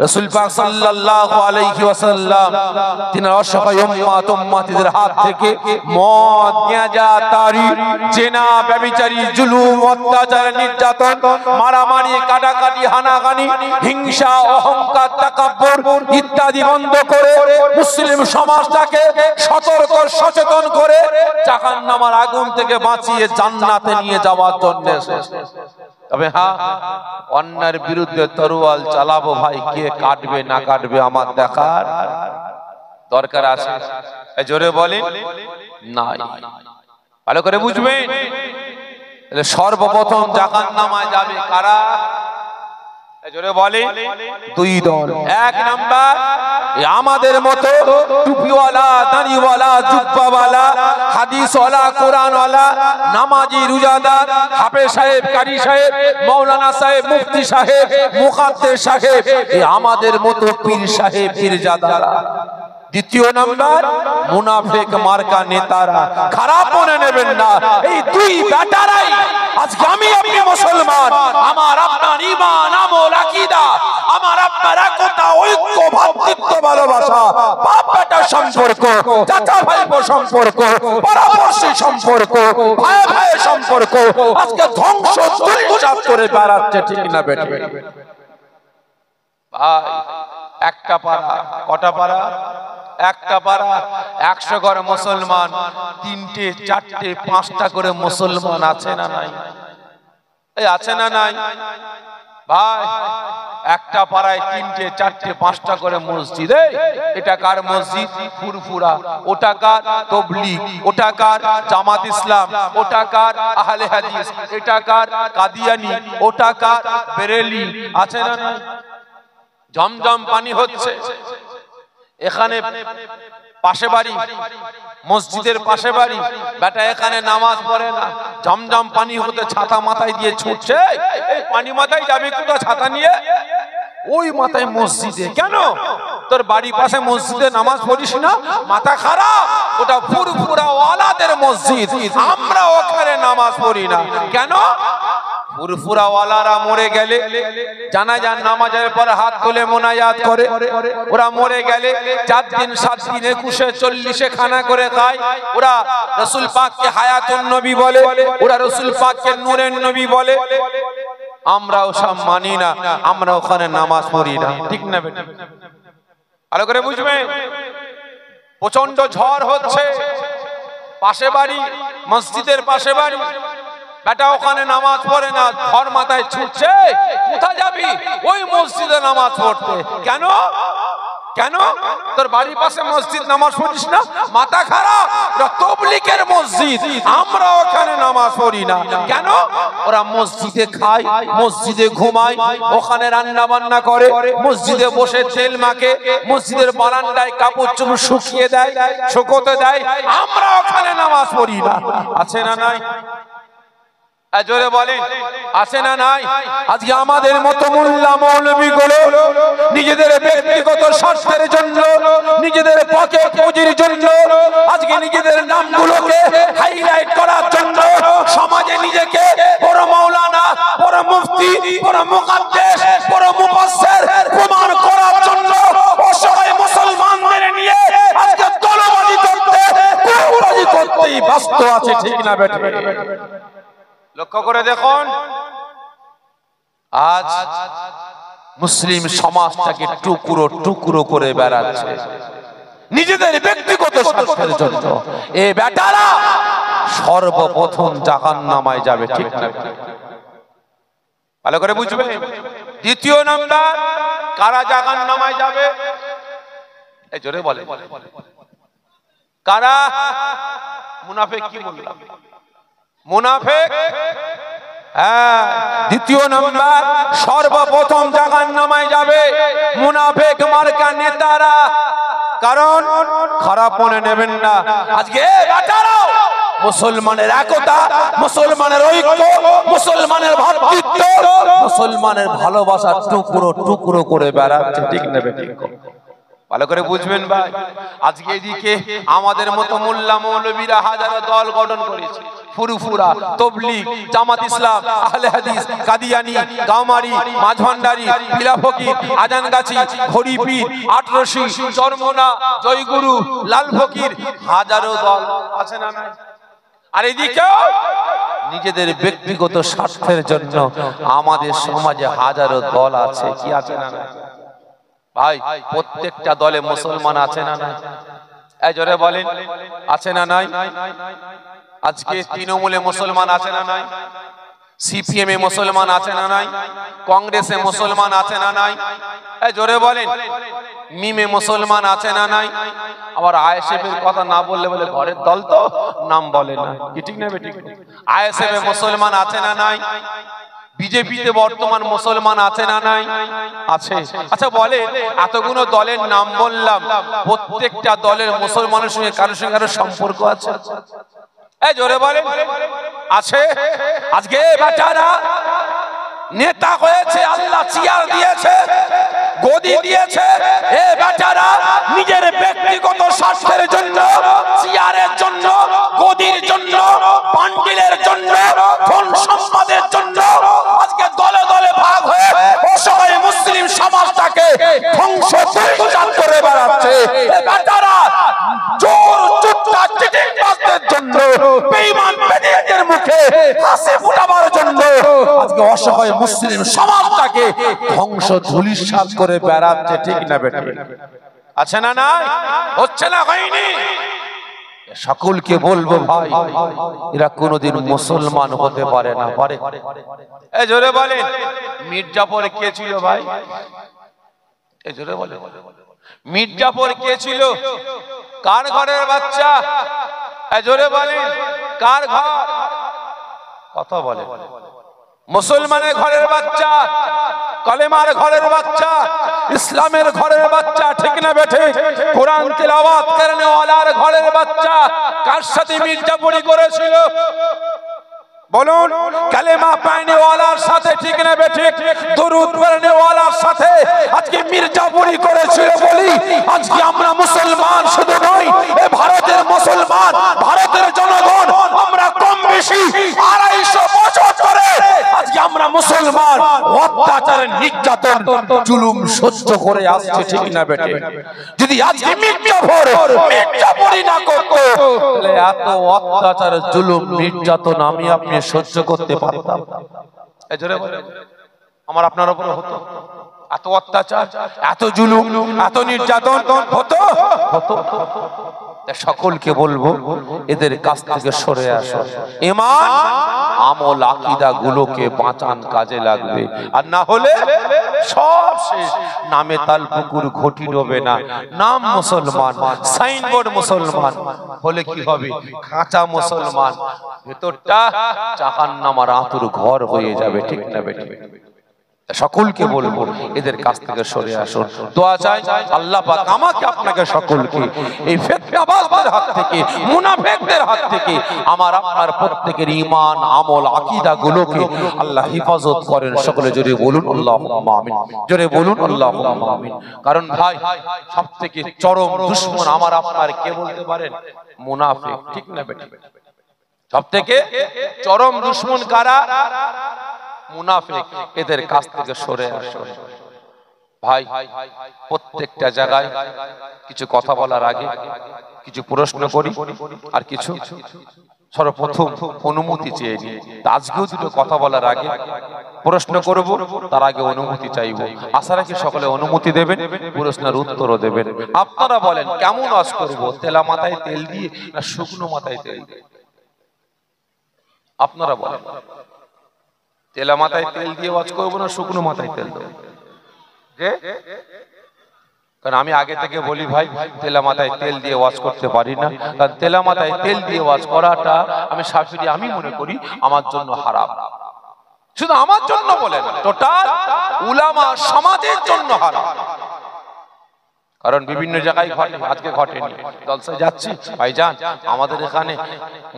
রাসূল পাক সাল্লাল্লাহু আলাইহি ওয়াসাল্লাম তিনি অসহায় উম্মতের হাত থেকে মদ, গাঁজা, তারি, জেনা, ব্যভিচারী, জুলুম, অত্যাচার, নির্যাতন, মারামারি, কাটাকাটি, হানাহানি, হিংসা, অহংকার, তাকাব্বুর ইত্যাদি বন্ধ করে মুসলিম সমাজটাকে সতর্ক সচেতন করে জাহান্নামের আগুন থেকে বাঁচিয়ে জান্নাতে নিয়ে যাওয়ার জন্য এসেছে। তবে হ্যাঁ, অন্যায়ের বিরুদ্ধে তরোয়াল চালাবো ভাই, কে কাটবে না কাটবে আমার দেখার দরকার আছে? জোরে বলেন নাই। ভালো করে বুঝবেন, সর্বপ্রথম জাহান্নামে যাবে কারা? জোরে বলে দুই দল। এক নাম্বার, আমাদের মতো টুপিওয়ালা, দাড়িওয়ালা, জুব্বাওয়ালা, হাদিসওয়ালা, কোরআনওয়ালা, নামাজি, রোজাদার, হাফেজ সাহেব, কারি সাহেব, মাওলানা সাহেব, মুফতি সাহেব, মুকাদ্দেস সাহেব, এই আমাদের মতো পীর সাহেব, পীরজাদারা। দ্বিতীয় নাম্বার, মুনাফিক মার্কা নেতারা। খারাপ মনে নেবেন না, এই দুই ব্যাটারাই আজকে আমি আপনি মুসলমান, আমার আপনার ঈমান, আমল, আকীদা, আমার আপনার একতা, ঐক্য, ভ্রাতৃত্ব, ভালোবাসা, বাপ বেটার সম্পর্ক, চাচা ভাইপো সম্পর্ক, পরবর্তী সম্পর্ক, ভাই ভাই সম্পর্ক আজকে ধ্বংস দুর্চাপ করে বেড়াচ্ছে, ঠিক না বেটা? ভাই, একটা পাড়া, কটা পাড়া? একটা পাড়া, 100 ঘর মুসলমান, 3টে 4টে 5টা করে মুসলমান আছে না নাই? এই আছে না নাই ভাই? একটা পাড়ায় 3টে 4টে 5টা করে মসজিদ। এটা কার মসজিদ? ফুরফুরা। ওটা কার? তাবলীগ। ওটা কার? জামাত ইসলাম। ওটা কার? আহলে হাদিস। এটা কার? কাদিয়ানি। ওটা কার? বেরেলি। আছে না নাই? জমজম পানি হচ্ছে এখানে, পাশে বাড়ি, মসজিদের পাশে বাড়ি, বেটা এখানে নামাজ পড়ে না, জমজম পানি হতে ছাতা মাথায় দিয়ে ছুটছে। পানি মাথায় যাবে কোথা ছাতা নিয়ে? ওই মাথায় মসজিদে। কেন? তোর বাড়ি পাশে মসজিদে নামাজ পড়িস না? মাথা খারাপ? ওটা ফুরফুরা ওয়ালাদের মসজিদ, আমরা ওখানে নামাজ পড়ি না। কেন? ফুরফুরা ওয়ালারা মরে গেলে জানাজার নামাজের পর হাত তুলে মোনাজাত করে, ওরা মরে গেলে 4 দিন 7 দিন 21 40 খানা করে খায়। ওরা রাসূল পাককে হায়াতুন নবী বলে, ওরা রাসূল পাককে নূরের নবী বলে। আমরা ওসব মানি না, আমরা ওখানে নামাজ পড়ি না, ঠিক না বেটা? ভালো করে বুঝবে। প্রচন্ড ঝড় হচ্ছে, পাশে বাড়ি, মসজিদের পাশে বাড়ি, বেটা ওখানে নামাজ পড়ে না, ঘর মাথায় ছুটছে। কোথায় যাবি? ওই মসজিদে নামাজ পড়তে। কেন? কেন? তোর বাড়ির পাশে মসজিদ, নামাজ পড়িস না? মাথা খারাপ। তবলিগের মসজিদ, আমরা ওখানে নামাজ পড়ি না কেন? ওরা মসজিদে খায়, মসজিদে ঘুমায়, ওখানে রান্না বান্না করে, মসজিদে বসে তেল মাখে, মসজিদের বারান্দায় কাপড় চোপড় শুকিয়ে দেয়, শুকোতে দেয়। আমরা ওখানে নামাজ পড়ি না। আছে না নাই? জোরে বলেন, আছে না নাই? আজকে আমাদের মতো মোল্লা মৌলবী গুলো নিজেদের ব্যক্তিগত স্বার্থের জন্য, নিজেদের পকেট পুঁজির জন্য, আজকে নিজেদের নামগুলোকে হাইলাইট করার জন্য সমাজে নিজেকে বড় মাওলানা, বড় মুফতি, বড় মুকাদ্দেস, বড় মুফাসসির প্রমাণ করার জন্য অসহায় মুসলমানদের নিয়ে আজকে দলবাজি করতেই ব্যস্ত আছে। ঠিক না বেটা? লক্ষ্য করে দেখুন, আজ মুসলিম সমাজটাকে টুকরো টুকরো করে বেড়াচ্ছে নিজেদের ব্যক্তিগত স্বার্থের জন্য। এই বেটারা সর্বপ্রথম জাহান্নামে যাবে। ঠিক না? ভালো করে বুঝবে। দ্বিতীয় নাম্বার, কারা জাহান্নামে যাবে? এই জোরে বলে, কারা? মুনাফিক। কি বললাম? মুনাফিক। হ্যাঁ, দ্বিতীয় নাম্বার, সর্বপ্রথম জাহান্নামে যাবে মুনাফিক মার্কা নেতারা। কারণ খারাপ মনে নেবেন না, আজকে বেটারা মুসলমানের একতা, মুসলমানের ঐক্য, মুসলমানের ভাতৃত্ব, মুসলমানের ভালোবাসা টুকরো টুকরো করে বেড়াচ্ছে। ঠিক নেবে? ঠিক। ভালো করে বুঝবেন ভাই। আজকে এদিকে আমাদের মতো মোল্লা মৌলবীরা হাজারো দল গঠন করেছে, ফুরফুরা, তবলিগ, জামাত ইসলাম, আহলে হাদিস, কাদিয়ানি, গাওমারি, মাঝভান্ডারি, পিলা ফকির, আজানগাছি, হরিপীর, আটরশি, চরমোনা, জয়গুরু, লাল ফকির, হাজারো দল আছে না নাই? আর এদিকে নিজেদের ব্যক্তিগত স্বার্থের জন্য আমাদের সমাজে হাজারো দল আছে। কি আছে না নাই? ভাই, প্রত্যেকটা দলে মুসলমান আছে না নাই? এই জোরে বলেন, আছে না নাই? আজকে তৃণমূলে মুসলমান আছে না নাই? সিপিএম এ মুসলমান আছে না নাই? কংগ্রেসে মুসলমান আছে না নাই? এই জোরে বলেন, মিমে মুসলমান আছে না নাই? আবার আইএসএফ এর কথা না বললে বলে ঘরের দল তো নাম বলে না। কি ঠিক না বেঠিক? আইএসএফ এ মুসলমান আছে না নাই? বিজেপিতে বর্তমান মুসলমান আছে না নাই? আছে। আচ্ছা বলে, এতগুলো দলের নাম বললাম, প্রত্যেকটা দলের মুসলমানের সঙ্গে কারোর সঙ্গে কারোর সম্পর্ক আছে? এই জোরে বলেন, আছে? আজকে বেটারা নেতা হয়েছে, আল্লাহ চেয়ার দিয়েছে, গদি দিয়েছে। এ বেটারা নিজের ব্যক্তিগত স্বার্থের জন্য, চেয়ারের জন্য, গদির জন্য, পান্ডিলের জন্য, ধন সম্পদের জন্য আজকে দলে দলে ভাগ হয়ে অসহায় মুসলিম সমাজটাকে ধ্বংস করে বেড়াচ্ছে। এ বেটারা জোর চুট্টা চিটিংবাজদের জন্য, বেঈমান বেদিয়াদের মুখে হাসি ফোটাবার জন্য আজকে অসহায় মুসলিম সমাজটাকে ধ্বংস ধূলিসাৎ করে বেড়াচ্ছে। ঠিক না বেটা? আছে না নাই? হচ্ছে না? হয়নি? সকলকে বলবো ভাই, এরা কোনোদিন মুসলমান হতে পারে না। পারে? এই জোরে বলে, মির্জাপুর কে ছিল ভাই? এই জোরে বলে, মির্জাপুর কে ছিল? কার ঘরের বাচ্চা? এই জোরে বলে, কার ঘর? কথা বলে, মুসলমানের ঘরের বাচ্চা, কলেমার ঘরের বাচ্চা, ইসলামের ঘরের বাচ্চা। ঠিক না বেঠে? কোরআন তিলাওয়াত করনে ওয়ালার ঘরের বাচ্চা কার সাথে মির্জাপুরি করেছিল? বলুন, কালেমা পাইনে ওয়ালার সাথে। ঠিক না বেঠে? দরুদ পড়নে ওয়ালার সাথে আজকে মির্জাপুরি করেছিল বলি আজকে আমরা মুসলমান শুধু নই, এ ভারতের মুসলমান, ভারতের জনগণ আমরা কম বেশি 250 বছর ধরে আজকে আমরা মুসলমান অত্যাচার, নির্যাতন, জুলুম সহ্য করে আসছে। ঠিক না বেটে? যদি আজকে মির্জাপুরি না করতো তাহলে এত অত্যাচার, জুলুম, নির্যাতন আমি আপনি সহ্য করতে পারতাম? এই জোরে বলে, আমার আপনার উপরে হতো? এত অত্যাচার, এত জুলুম, এত নির্যাতন হতো? সকলকে বলবো এদের কাছ থেকে সরে আসো। ঈমান, আমল, আকীদা গুলোকে বাঁচান, কাজে লাগবে। আর না হলে সব শেষ। নামে তাল পুকুর ঘটি ডোবে না, নাম মুসলমান, সাইনবোর্ড মুসলমান, হলে কি হবে কাঁচা মুসলমান, ভেতরটা জাহান্নামের আঁতুর ঘর হয়ে যাবে। ঠিক না বেঠিক? সকলকে বলবো এদের কাছ থেকে সরে আসুন। দোয়া চাই আল্লাহ পাক আমাকে আপনাকে সকলকে এই ফিতনাবাজদের হাত থেকে, মুনাফিকদের হাত থেকে আমার আপনার প্রত্যেকের ঈমান, আমল, আকীদা গুলোকে আল্লাহ হেফাজত করেন। সকলে জোরে বলুন আল্লাহুম্মা আমিন, জোরে বলুন আল্লাহুম্মা আমিন। কারণ ভাই সবথেকে চরম দুশমন আমার আপনার কে বলতে পারেন? মুনাফিক। ঠিক না বেঠিক? সবথেকে চরম দুশমন কারা? মুনাফিক। এদের কাছ থেকে সরে আসুন ভাই। প্রত্যেকটা জায়গায় কিছু কথা বলার আগে কিছু প্রশ্ন করি আর কিছু সর্বপ্রথম অনুমতি চেয়ে নিই। আজকেও দুটো কথা বলার আগে প্রশ্ন করব, তার আগে অনুমতি চাইব। আশা রাখি সকলে অনুমতি দেবেন, প্রশ্নের উত্তরও দেবেন। আপনারা বলেন কেমন ওয়াজ করব? তেলা মাথায় তেল দিয়ে না শুকনো মাথায় তেল দিয়ে? আপনারা বলেন তেলা মাথায় তেল দিয়ে ওয়াজ করবো না শুকনো মাথায় তেল দেবো? কারণ আমি আগে থেকে বলি ভাই তেলা মাথায় তেল দিয়ে ওয়াজ করতে পারি না। কারণ তেলা মাথায় তেল দিয়ে ওয়াজ করাটা আমি শাফিঈ আমি মনে করি আমার জন্য হারাম। শুধু আমার জন্য বলে না, টোটাল উলামা সমাজের জন্য হারাম। কারণ বিভিন্ন জায়গায় ঘটে, আজকে ঘটেনি। জলসায় যাচ্ছি ভাইজান, আমাদের এখানে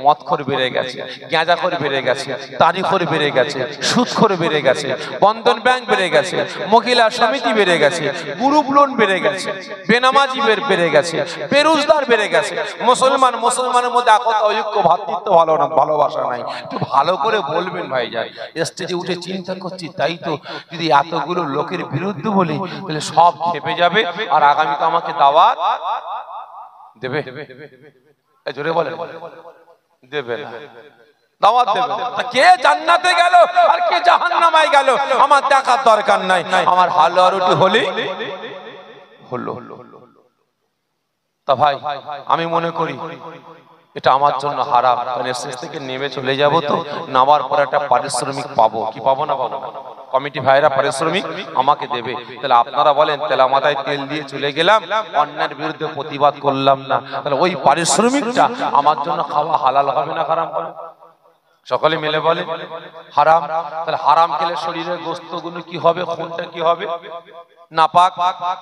মদখোর বেড়ে গেছে, গাঁজাখোর বেড়ে গেছে, তারিখোর বেড়ে গেছে, সুদখোর বেড়ে গেছে, বন্ধন ব্যাংক বেড়ে গেছে, মহিলা সমিতি বেড়ে গেছে, গ্রুপ লোন বেড়ে গেছে, বেনামাজি বেড়ে গেছে, বেরোজগার বেড়ে গেছে। মুসলমানের মধ্যে একতা ঐক্য ভ্রাতৃত্ব ভালো না, ভালোবাসা নাই। একটু ভালো করে বলবেন ভাইজান। স্টেজে উঠে চিন্তা করছি, তাই তো যদি এতগুলো লোকের বিরুদ্ধে বলি তাহলে সব খেপে যাবে আর আগামী আমাকে দাওয়াত দেবে। জোরে বলেন দেবে না, দাওয়াত দেবে। কে জান্নাতে গেল আর কে জাহান্নামে গেল আমার দেখার দরকার নাই। আমার হালুয়া রুটি হলো। তা ভাই আমি মনে করি এটা আমার জন্য হারাম। কারণ স্টেজ থেকে নেমে চলে যাব, তো নামার পর একটা পারিশ্রমিক পাবো কি পাবো না? পাবো। কমিটি ভাইরা পারিশ্রমিক আমাকে দেবে। তাহলে আপনারা বলেন তেলা মাথায় তেল দিয়ে চলে গেলাম, অন্যের বিরুদ্ধে প্রতিবাদ করলাম না, তাহলে ওই পারিশ্রমিকটা আমার জন্য খাওয়া হালাল হবে না হারাম হবে? সকলে মিলে বলে হারাম। তাহলে হারাম খেলে শরীরের গোশতগুলো কি হবে? খুনটা কি হবে? নাপাক।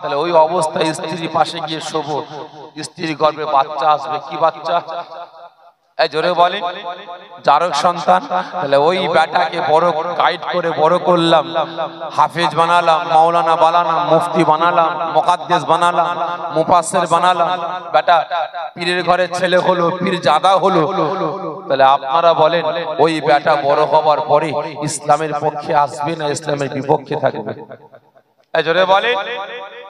তাহলে ওই অবস্থায় স্ত্রীর পাশে গিয়ে শোবো, স্ত্রীর গর্ভে বাচ্চা আসবে। কি বাচ্চা? জোরে বলেন জারক সন্তান। তাহলে ওই বেটাকে বড় গাইড করে বড় করলাম, হাফেজ বানালাম, মাওলানা বানালাম, মুফতি বানালাম, মুকাদ্দেস বানালাম, মুফাসসির বানালাম। বেটা পীরের ঘরের ছেলে হলো, পীর জাদা হলো। তাহলে আপনারা বলেন ওই বেটা বড় হবার পরে ইসলামের পক্ষে আসবে না ইসলামের বিপক্ষে থাকবে? জোরে বলেন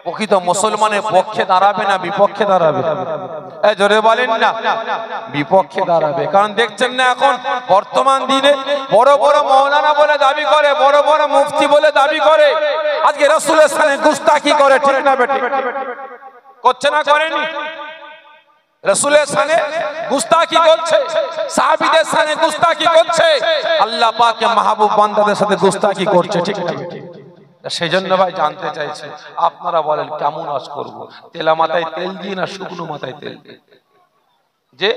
প্রকৃত মুসলমানের পক্ষে দাঁড়াবে না বিপক্ষে দাঁড়াবে? জোরে বলেন না বিপক্ষে দাঁড়াবে। কারণ দেখছেন না এখন বর্তমান দিনে বড় বড় মাওলানা বলে দাবি করে, বড় বড় মুফতি বলে দাবি করে, আজকে রাসূলের শানে গুস্তাখি করে। ঠিক না বেঠিক? করছে না করেনি? রাসূলের শানে গুস্তাখি করছে, সাহাবীদের শানে গুস্তাখি করছে, আল্লাহ পাকের মাহবুব বান্দাদের সাথে গুস্তাখি করছে। ঠিক না? সেই জন্য ভাই জানতে চাইছি আপনারা বলেন কেমন ওয়াজ করব? তেলা মাথায় তেল দিয়ে না শুকনো মাথায় তেল দিয়ে? যে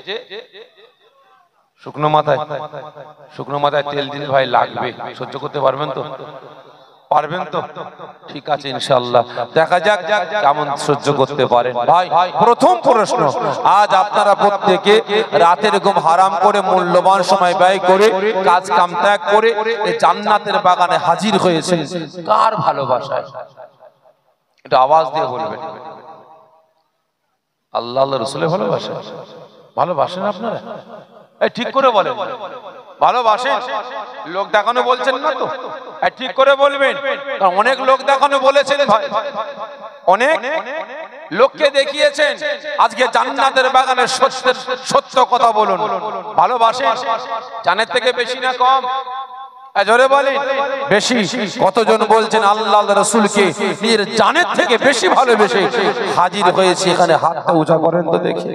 শুকনো মাথায় তেল দিলে ভাই লাগবে, সহ্য করতে পারবেন তো? পারবেন তো? ঠিক আছে ইনশাআল্লাহ, দেখা যাক কেমন সহ্য করতে পারেন। ভাই প্রথম প্রশ্ন, আজ আপনারা প্রত্যেকে রাতের ঘুম হারাম করে মূল্যবান সময় ব্যয় করে কাজ কাম ত্যাগ করে এই জান্নাতের বাগানে হাজির হয়েছেন, কার ভালোবাসায়? এটা আওয়াজ দিয়ে বলবেন। আল্লাহ আল্লাহ রাসূলের ভালোবাসা? ভালোবাসেন আপনারা? ঠিক করে বলেন ভালোবাসেন? লোক দেখানো বলছেন না তো? ঠিক করে বলবেন। অনেক লোক দেখানো বলেছেন ভাই, অনেক লোককে দেখিয়েছেন। আজকে জান্নাতের বাগানে সত্য কথা বলুন। ভালোবাসেন? জানের থেকে বেশি না কম? জোরে বলেন বেশি। কতজন বলছেন আল্লাহ রাসূলকে নিজের জানের থেকে বেশি ভালোবেসে হাজির হয়েছে এখানে? হাতটা উঁচা করেন তো দেখি।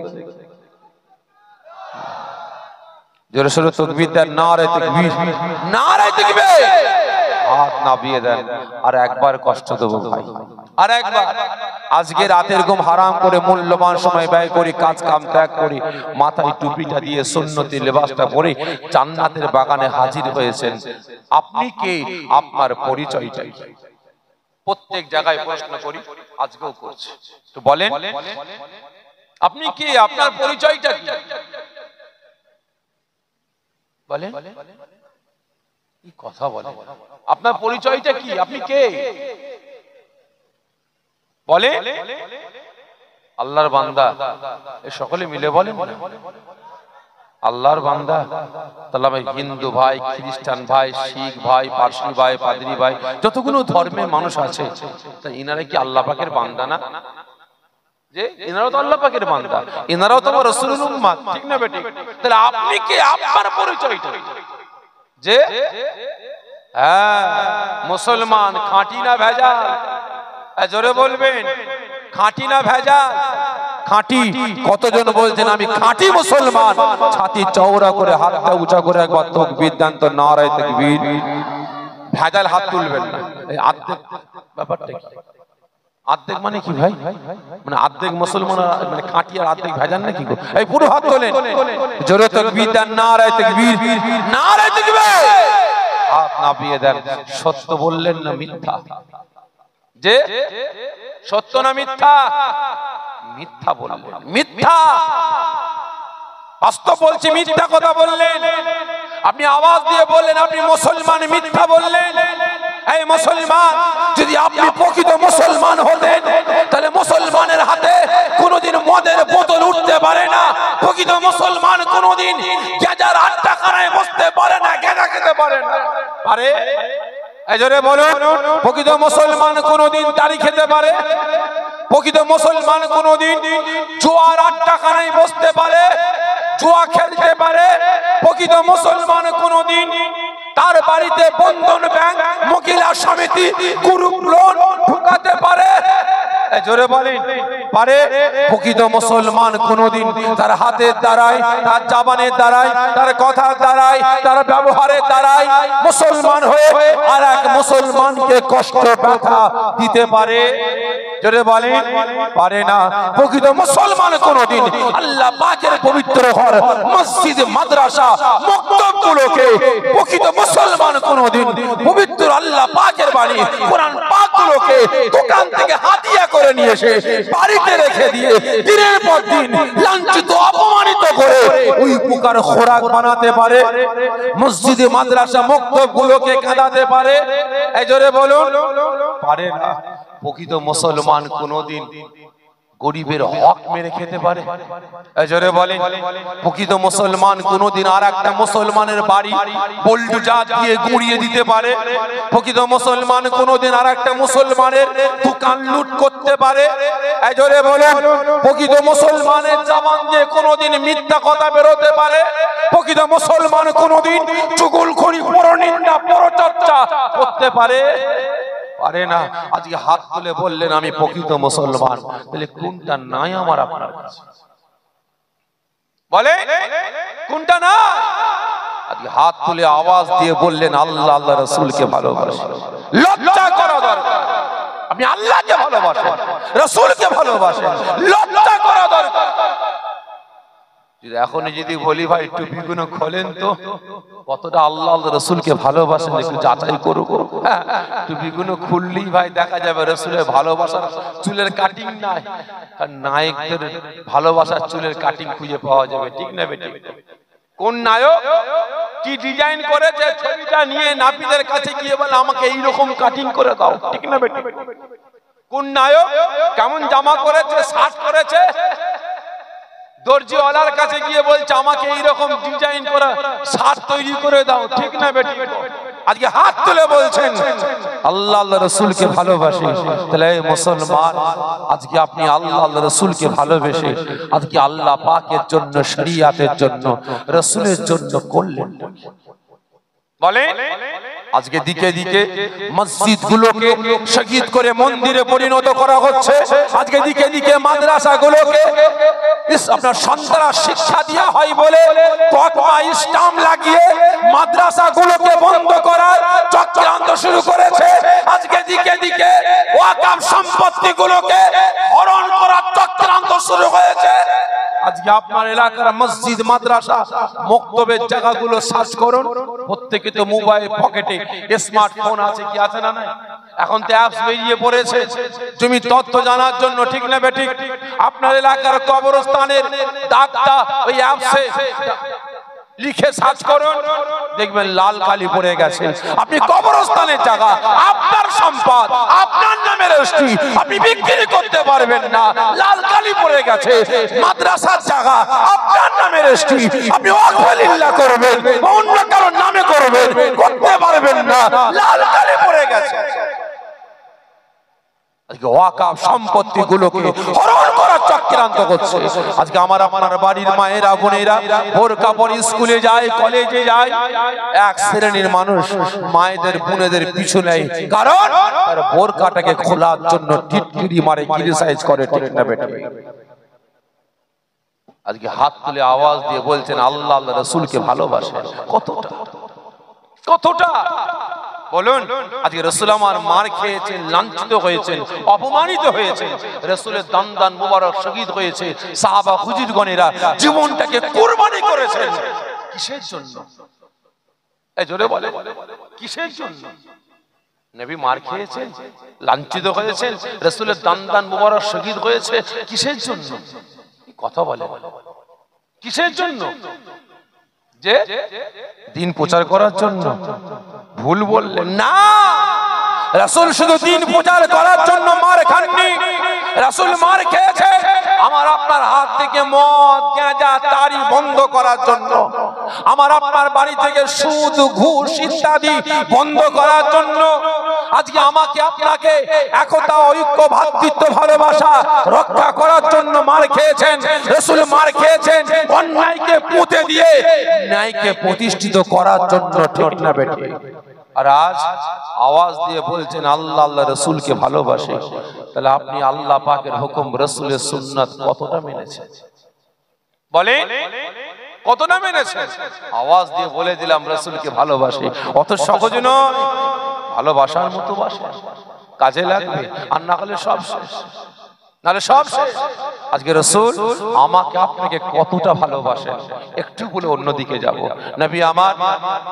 জোরে সোরে তাকবীর দেন, নারে তাকবীর, নারে তাকবীর। হাত নামিয়ে দেন। আর একবার কষ্ট দেবো ভাই, আর একবার। আজকে রাতের ঘুম হারাম করে মূল্যবান সময় ব্যয় করি, কাজ কাম ত্যাগ করি, মাথায় টুপিটা দিয়ে সুন্নতি লেবাসটা পরে জান্নাতের বাগানে হাজির হয়েছেন। আপনি কে? আপনার পরিচয়টাই। প্রত্যেক জায়গায় প্রশ্ন করি, আজকেও করছি। তো বলেন আপনি কে? আপনার পরিচয়টা কি? বলেন, কি কথা বলেন? আপনার পরিচয়টা কি? আপনি কে? বলে আল্লাহর বান্দা। এ সকলে মিলে বলেন আল্লাহর বান্দা। তাহলে ভাই হিন্দু ভাই, খ্রিস্টান ভাই, শিখ ভাই, পারসি ভাই, পাদ্রী ভাই, যতগুলো ধর্মের মানুষ আছে, তা ইনারা কি আল্লাহ পাকের বান্দা না? যে ইনারাও তো আল্লাহ পাকের বান্দা, ইনারাও তো রাসূলুল উম্মাত, ঠিক না বেটি? তাহলে আপনি কি? আপনার পরিচয়টা যে হ্যাঁ মুসলমান, খাঁটি না ভেজাল? জোরে বলবেন, খাঁটি না ভেজাল? খাঁটি। কতজন বলছেন আমি খাঁটি মুসলমান? ছাতি চওড়া করে হাতটা উঁচা করে একবার তাকবীর দেন তো, নারায়ে তাকবীর। ভেজাল হাত তুলবেন না। এই আর্ধেক ব্যাপারটা কি? আর্ধেক মানে কি ভাই? মানে আর্ধেক মুসলমান মানে খাঁটি আর আর্ধেক ভেজাল নাকি গো? এই পুরো হাত তোলেন, জোরে তাকবীর দেন, নারায়ে তাকবীর, নারায়ে তাকবীর। হাত নামিয়ে দেন। সত্য বললেন না মিথ্যা? যে সত্য না মিথ্যা? মিথ্যা বললেন, মিথ্যা। বাস্তব বলছি, মিথ্যা কথা বললেন। আপনি আওয়াজ দিয়ে বললেন আপনি মুসলমান, মিথ্যা বললেন। এই মুসলমান, যদি আপনি প্রকৃত মুসলমান হতেন তাহলে মুসলমানের হাতে কোনোদিন মদের বোতল উঠতে পারে না। প্রকৃত মুসলমান কোনোদিন গেঁজার আড্ডাখানায় বসতে পারে না, গেঁজা খেতে পারে না। পারে? জোরে বলুন। প্রকৃত মুসলমান কোনোদিন তারি খেতে পারে? প্রকৃত মুসলমান কোনোদিন জুয়ার আড্ডাখানায় বসতে পারে, জুয়া খেলতে পারে? প্রকৃত মুসলমান কোনোদিন তার বাড়িতে বন্ধন ব্যাংক, মহিলা সমিতি, গ্রুপ লোন ঢুকাতে পারে? জোরে বলেন, পারে? প্রকৃত মুসলমান কোনোদিন তার হাতের দ্বারাই, তার জবানের দ্বারাই, তার কথার দ্বারাই, তার ব্যবহারের দ্বারাই মুসলমান হয়ে আর এক মুসলমানকে কষ্ট ব্যথা দিতে পারে? জোরে বলেন, পারে না। প্রকৃত মুসলমান কোনোদিন আল্লাহ পাকের পবিত্র ঘর, মসজিদ, মাদ্রাসা, মক্তবগুলোকে, প্রকৃত মুসলমান কোনোদিন পবিত্র আল্লাহ পাকের বাণী, কোরআন পাকগুলোকে দোকান থেকে হাতিয়া করে নিয়ে এসে বাড়িতে রেখে দিয়ে দিনের পর দিন লাঞ্ছিত, অপমানিত করে ওই প্রকার খোরাক বানাতে পারে? মসজিদে, মাদ্রাসা, মক্তবগুলোকে কাঁদাতে পারে? এই জোরে বলুন, পারে না। প্রকৃত মুসলমান কোনোদিন গরিবের হক মেরে খেতে পারে? জোরে বলেন। প্রকৃত মুসলমান কোনোদিন আর একটা মুসলমানের বাড়ি বুলডোজার দিয়ে গুঁড়িয়ে দিতে পারে? প্রকৃত মুসলমান কোনোদিন আর একটা মুসলমানের দোকান লুট করতে পারে? জোরে বলেন। প্রকৃত মুসলমানের জবান দিয়ে কোনোদিন মিথ্যা কথা বেরোতে পারে? প্রকৃত মুসলমান কোনোদিন চুগলখড়ি, পরনিন্দা, পরচর্চা করতে পারে? পারে না। আজকে হাত তুলে বললেন আমি প্রকৃত মুসলমান, তাহলে কোনটা নাই আমার আপনার কাছে? বলে কোনটা না? আজকে হাত তুলে আওয়াজ দিয়ে বললেন আল্লাহ, আল্লাহ রাসূলকে ভালোবাসি। লজ্জা করা দরকার। আপনি আল্লাহকে ভালোবাসেন, রাসূলকে ভালোবাসেন, লজ্জা করা দরকার। এখনই যদি বলি ভাই টুপিগুলো খোলেন তো, কতটা আল্লাহ আল্লাহ রাসূলকে ভালোবাসেন একটু যাচাই করো। টুপিগুলো খুললেই ভাই দেখা যাবে রাসূলের ভালোবাসার চুলের কাটিং নাই, আর নায়কদের ভালোবাসার চুলের কাটিং খুঁজে পাওয়া যাবে, ঠিক না বেটি? কোন নায়ক কি ডিজাইন করেছে, ছবিটা নিয়ে নাপিতের কাছে গিয়ে বলে আমাকে এইরকম কাটিং করে দাও, ঠিক না বেটি? কোন নায়ক কেমন জামা করেছে, শার্ট করেছে, দর্জিওয়ালার কাছে গিয়ে বলছে আমাকে এইরকম ডিজাইন করা শার্ট তৈরি করে দাও, ঠিক না বেটি? আজকে হাত তুলে বলছেন আল্লাহ আল্লাহ রাসূলকে ভালোবাসি। তাহলে মুসলমান, আজকে আপনি আল্লাহ আল্লাহ রাসূলকে ভালোবেসে আজকে আল্লাহ পাকের জন্য, শরিয়াতের জন্য, রাসূলের জন্য করলেন। বলেন আজকে দিকে দিকে মসজিদগুলোকে শহীদ করে মন্দিরে পরিণত করা হচ্ছে। আজকে দিকে দিকে মাদ্রাসাগুলোকে আপনার সন্ত্রাস শিক্ষা দেওয়া হয় বলে তকমা ইসলাম লাগিয়ে মাদ্রাসাগুলোকে বন্ধ করার চক্রান্ত শুরু করেছে। আজকে দিকে দিকে ওয়াকফ সম্পত্তিগুলোকে হরণ করার চক্রান্ত শুরু হয়েছে। আজকে আপনার এলাকার মসজিদ মাদ্রাসা মক্তবের জায়গাগুলো সার্চ করুন, প্রত্যেকে তো মোবাইল পকেটে স্মার্টফোন আছে, কি আছে না নাই? এখন তো অ্যাপস বেরিয়ে পড়েছে তুমি তথ্য জানার জন্য, ঠিক না বেঠিক? আপনার এলাকার কবরস্থানের দাগটা ওই অ্যাপসে লিখে সার্চ করুন, দেখবেন লাল কালি পড়ে গেছে। আপনি কবরস্থানের জায়গা, আপনার সম্পদ, আপনার নামে রেজিস্ট্রি, আপনি বিক্রি করতে পারবেন না, লাল কালি পড়ে গেছে। মাদ্রাসার জায়গা, আপনার নামে রেজিস্ট্রি, আপনি ওয়াকফ লিল্লাহ করবেন বা অন্য কারোর নামে করবেন, করতে পারবেন না, লাল কালি পড়ে গেছে। আজকে ওয়াকফ সম্পত্তিগুলোকে হরণ করার চক্রান্ত করছে। আজকে আমার আপনার বাড়ির মায়েরা বোনেরা বোরকা পরে স্কুলে যায়, কলেজে যায়, এক শ্রেণীর মানুষ মায়েদের বোনেদের পিছু নেয়, কারণ তার বোরকাটাকে খোলার জন্য টিটকিরি মারে, ক্রিটিসাইজ করে, ঠিক না বেটা? আজকে হাত তুলে আওয়াজ দিয়ে বলছেন আল্লাহ আল্লাহ রাসূলকে ভালোবাসেন। কতটা কতটা বলুন। আজকে রাসূল আমার মার খেয়েছেন, লাঞ্ছিত হয়েছেন, অপমানিত হয়েছেন, রাসূলের দান দান মুবারক শহীদ হয়েছে, সাহাবা হুজুরগণেরা জীবনটাকে কুরবানি করেছেন। কিসের জন্য? এই জোরে বলে, কিসের জন্য? নবী মার খেয়েছেন, লাঞ্ছিত হয়েছেন, রাসূলের দান দান মুবারক শহীদ হয়েছে, কিসের জন্য? কথা বলে, কিসের জন্য? যে দিন প্রচার করার জন্য? ভুল বললেন না। রাসূল শুধু দিন প্রচার করার জন্য মার খাননি, রাসূল মার খেয়েছে আমার আপনার হাত থেকে মদ, গাঁজা, তারি বন্ধ করার জন্য, আমার আপনার বাড়ি থেকে সুদ, ঘুষ ইত্যাদি বন্ধ করার জন্য। আজকে আমাকে আপনাকে একতা, ঐক্য, ভ্রাতৃত্ব, ভালোবাসা রক্ষা করার জন্য মার খেয়েছেন। রাসূল মার খেয়েছেন অন্যায়কে পুঁতে দিয়ে ন্যায়কে প্রতিষ্ঠিত করার জন্য, ঠিক না বেটি? আর আজ আওয়াজ দিয়ে বলছেন আল্লাহ আল্লাহ রাসূলকে ভালোবাসে। তাহলে আপনি আল্লাহ পাকের হুকুম, রাসূলের সুন্নাত কতটা মেনেছেন? বলেন, কতটা মেনেছেন? আওয়াজ দিয়ে বলে দিলাম রাসূলকে ভালোবাসে, অত সহজ নয়। ভালোবাসার মতো বাসা কাজে লাগবে, আর না হলে সব শেষ, নাহলে সব শেষ। আজকে রাসূল আমাকে আপনাকে কতটা ভালোবাসেন একটু বলে অন্যদিকে যাব। নবী আমার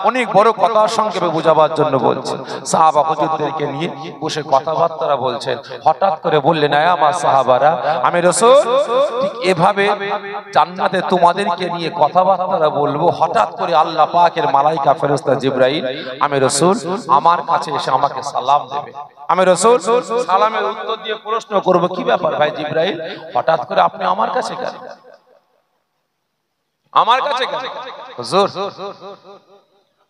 অনেক বড় কথা সংক্ষেপে বোঝাবার জন্য বলছেন, সাহাবা হুজুরদেরকে নিয়ে বসে কথাবার্তা বলছেন। হঠাৎ করে বললেন, আয় আমার সাহাবারা, আমি রাসূল ঠিক এভাবে জান্নাতে তোমাদেরকে নিয়ে কথাবার্তা বলবো। হঠাৎ করে আল্লাহ পাকের মালাইকা ফেরেশতা জিবরাইল আমি রাসূল আমার কাছে এসে আমাকে সালাম দেবে। আমি রাসূল সালামের উত্তর দিয়ে প্রশ্ন করব, কি ব্যাপার ভাই জিবরাইল, হঠাৎ করে আপনি আমার কাছে কেন? আমার কাছে কেন? হুজুর,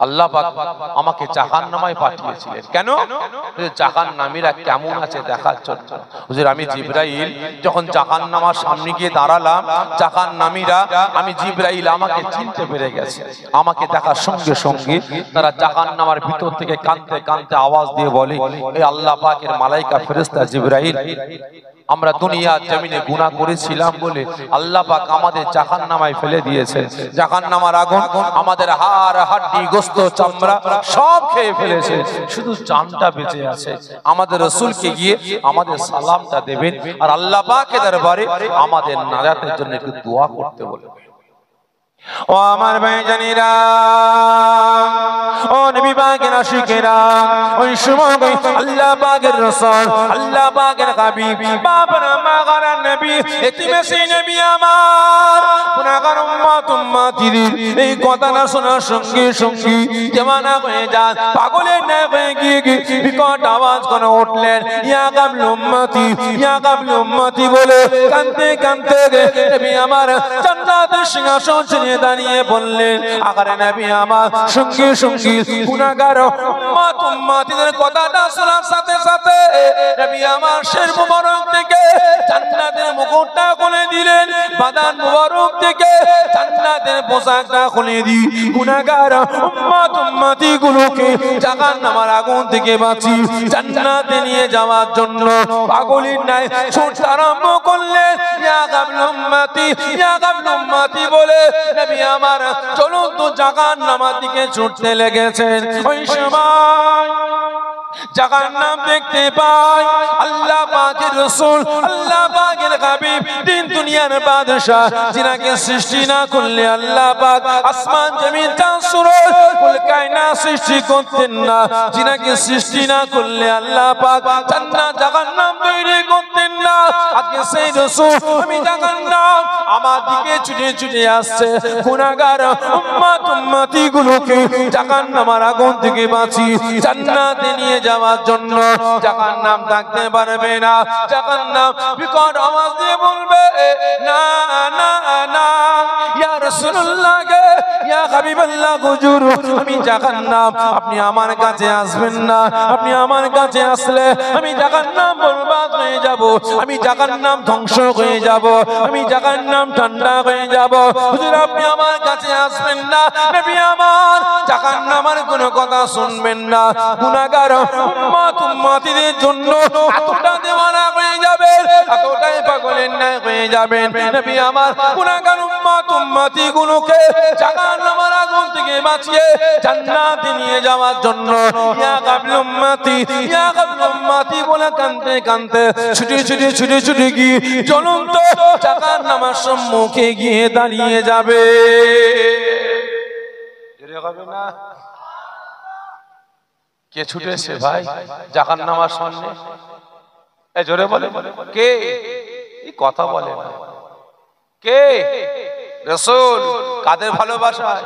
আল্লাহ পাক আমাকে জাহান্নামে পাঠিয়েছিলেন। কেন? জাহান্নামীরা কেমন আছে দেখার জন্য। হুজুর, আমি জিবরাইল যখন জাহান্নামের সামনে গিয়ে দাঁড়ালাম, জাহান্নামীরা আমি জিবরাইল আমাকে চিনতে পেরে গেছে। আমাকে দেখার সঙ্গে সঙ্গে তারা জাহান্নামের ভিতর থেকে কাঁদতে কাঁদতে আওয়াজ দিয়ে বলে, এই আল্লাহ পাকের মালাইকা ফেরেশতা জিবরাইল, আমরা দুনিয়ার জমিনে গুনাহ করেছিলাম বলে আল্লাহ পাক আমাদের জাহান্নামায় ফেলে দিয়েছেন। জাহান্নামের আগুন আমাদের হাড়, হাড্ডি, গোশত, চামড়া সব খেয়ে ফেলেছে, শুধু জানটা বেঁচে আছে। আমাদের রাসূলকে গিয়ে আমাদের সালামটা দেবেন, আর আল্লাহ পাকের দরবারে আমাদের নাজাতের জন্য একটু দোয়া করতে বলবেন। ও আমার ভাইজানেরা, ও নবী পাকের আশিকেরা, ওই সময় আল্লাহ পাকের রাসূল, আল্লাহ পাকের হাবিব, বাবার মাগার নবী, এতিমে সেই নবী আমার গুনাহগার উম্মত উম্মতিদের এই কথাটা শোনার সঙ্গে সঙ্গে জামানা হয়ে যায়, পাগলের ন্যায় হয়ে গিয়ে বিকট আওয়াজ করে উঠলেন, ইয়া কাবল উম্মতি, ইয়া কাবল উম্মতি বলে কাঁদতে কাঁদতে নবী আমার জান্নাতের সিংহাসন ছেড়ে দাঁড়িয়ে বললেন, আগারে নবী আমার সঙ্গে সঙ্গে গুনাহগার উম্মত উম্মতিদের কথাটা শোনার সাথে সাথে নবী আমার শের মুবারক থেকে জান্নাতের মুকুটটা খুলে দিলেন, বাদান মুবারক থেকে জান্নাত জান্নাতের পোশাকটা খুলে দিই, গুনাহগার উম্মতি গুলোকে জাহান্নামের আগুন থেকে বাঁচি জান্নাতে নিয়ে যাওয়ার জন্য পাগলের ন্যায় ছুটতে আরম্ভ করলেন। ইয়া কাবলা উম্মতি, ইয়া কাবলা উম্মতি বলে নবী আমার চলন্ত জাহান্নামের দিকে ছুটতে লেগেছেন। ওই সময় জাহান্নাম দেখতে পাই আল্লাহ পাকের রাসূল, আল্লাহ পাকের হাবিব, দিন দুনিয়ার বাদশা, যিনাকে সৃষ্টি না করলে আল্লাহ পাক আসমান জমিন চাঁদ সূরজ কুল কায়নাত সৃষ্টি করতেন না, যিনাকে সৃষ্টি না করলে আল্লাহ পাক জান্নাত জাহান্নাম তৈরি করতেন না। আজকে সেই রাসূল আমি জাহান্নাম আমার দিকে ছুটে ছুটে আসছে, গুনাহগার উম্মতি গুলোকে জাহান্নামের আগুন থেকে বাঁচি জান্নাতে নিয়ে যাওয়ার জন্য। জাহান্নাম থাকতে পারবে না, জাহান্নাম বিকট আওয়াজ দিয়ে বলবে না না না, ইয়া রাসূলুল্লাহ গে, ইয়া হাবিবাল্লাহ হুজুর, আমি জাহান্নাম, আপনি আমার কাছে আসবেন না, আপনি আমার কাছে আসলে আমি জাহান্নাম বরবাদ হয়ে যাব, আমি জাহান্নাম ধ্বংস হয়ে যাব, আমি জাহান্নাম ঠান্ডা হয়ে যাব। হুজুর আপনি আমার কাছে আসবেন না, নবী আমার জাহান্নামের কোনো কথা শুনবেন না। গুনাহগার উম্মতিদের জন্য এতটা দেওয়ানা হয়ে যাবেন, এতটাই পাগলের ন্যায় হয়ে যাবেন। নবী আমার গুনাহগার উম্মতি গুলোকে জাহান্নামের আগুন থেকে বাঁচিয়ে জান্নাতে নিয়ে যাওয়ার জন্য ইয়া কাবলা উম্মতি, ইয়া কাবলা উম্মতি বলে কাঁদতে কাঁদতে ছুটে ছুটে ছুটে ছুটে গিয়ে জ্বলন্ত জাহান্নামের সম্মুখে গিয়ে দাঁড়িয়ে যাবে। দেরি হবে না? কে ছুটেছে ভাই জাহান্নামের সামনে? এই জোরে বলে কে? এই কথা বলে না কে? রাসূল। কাদের ভালোবাসায়?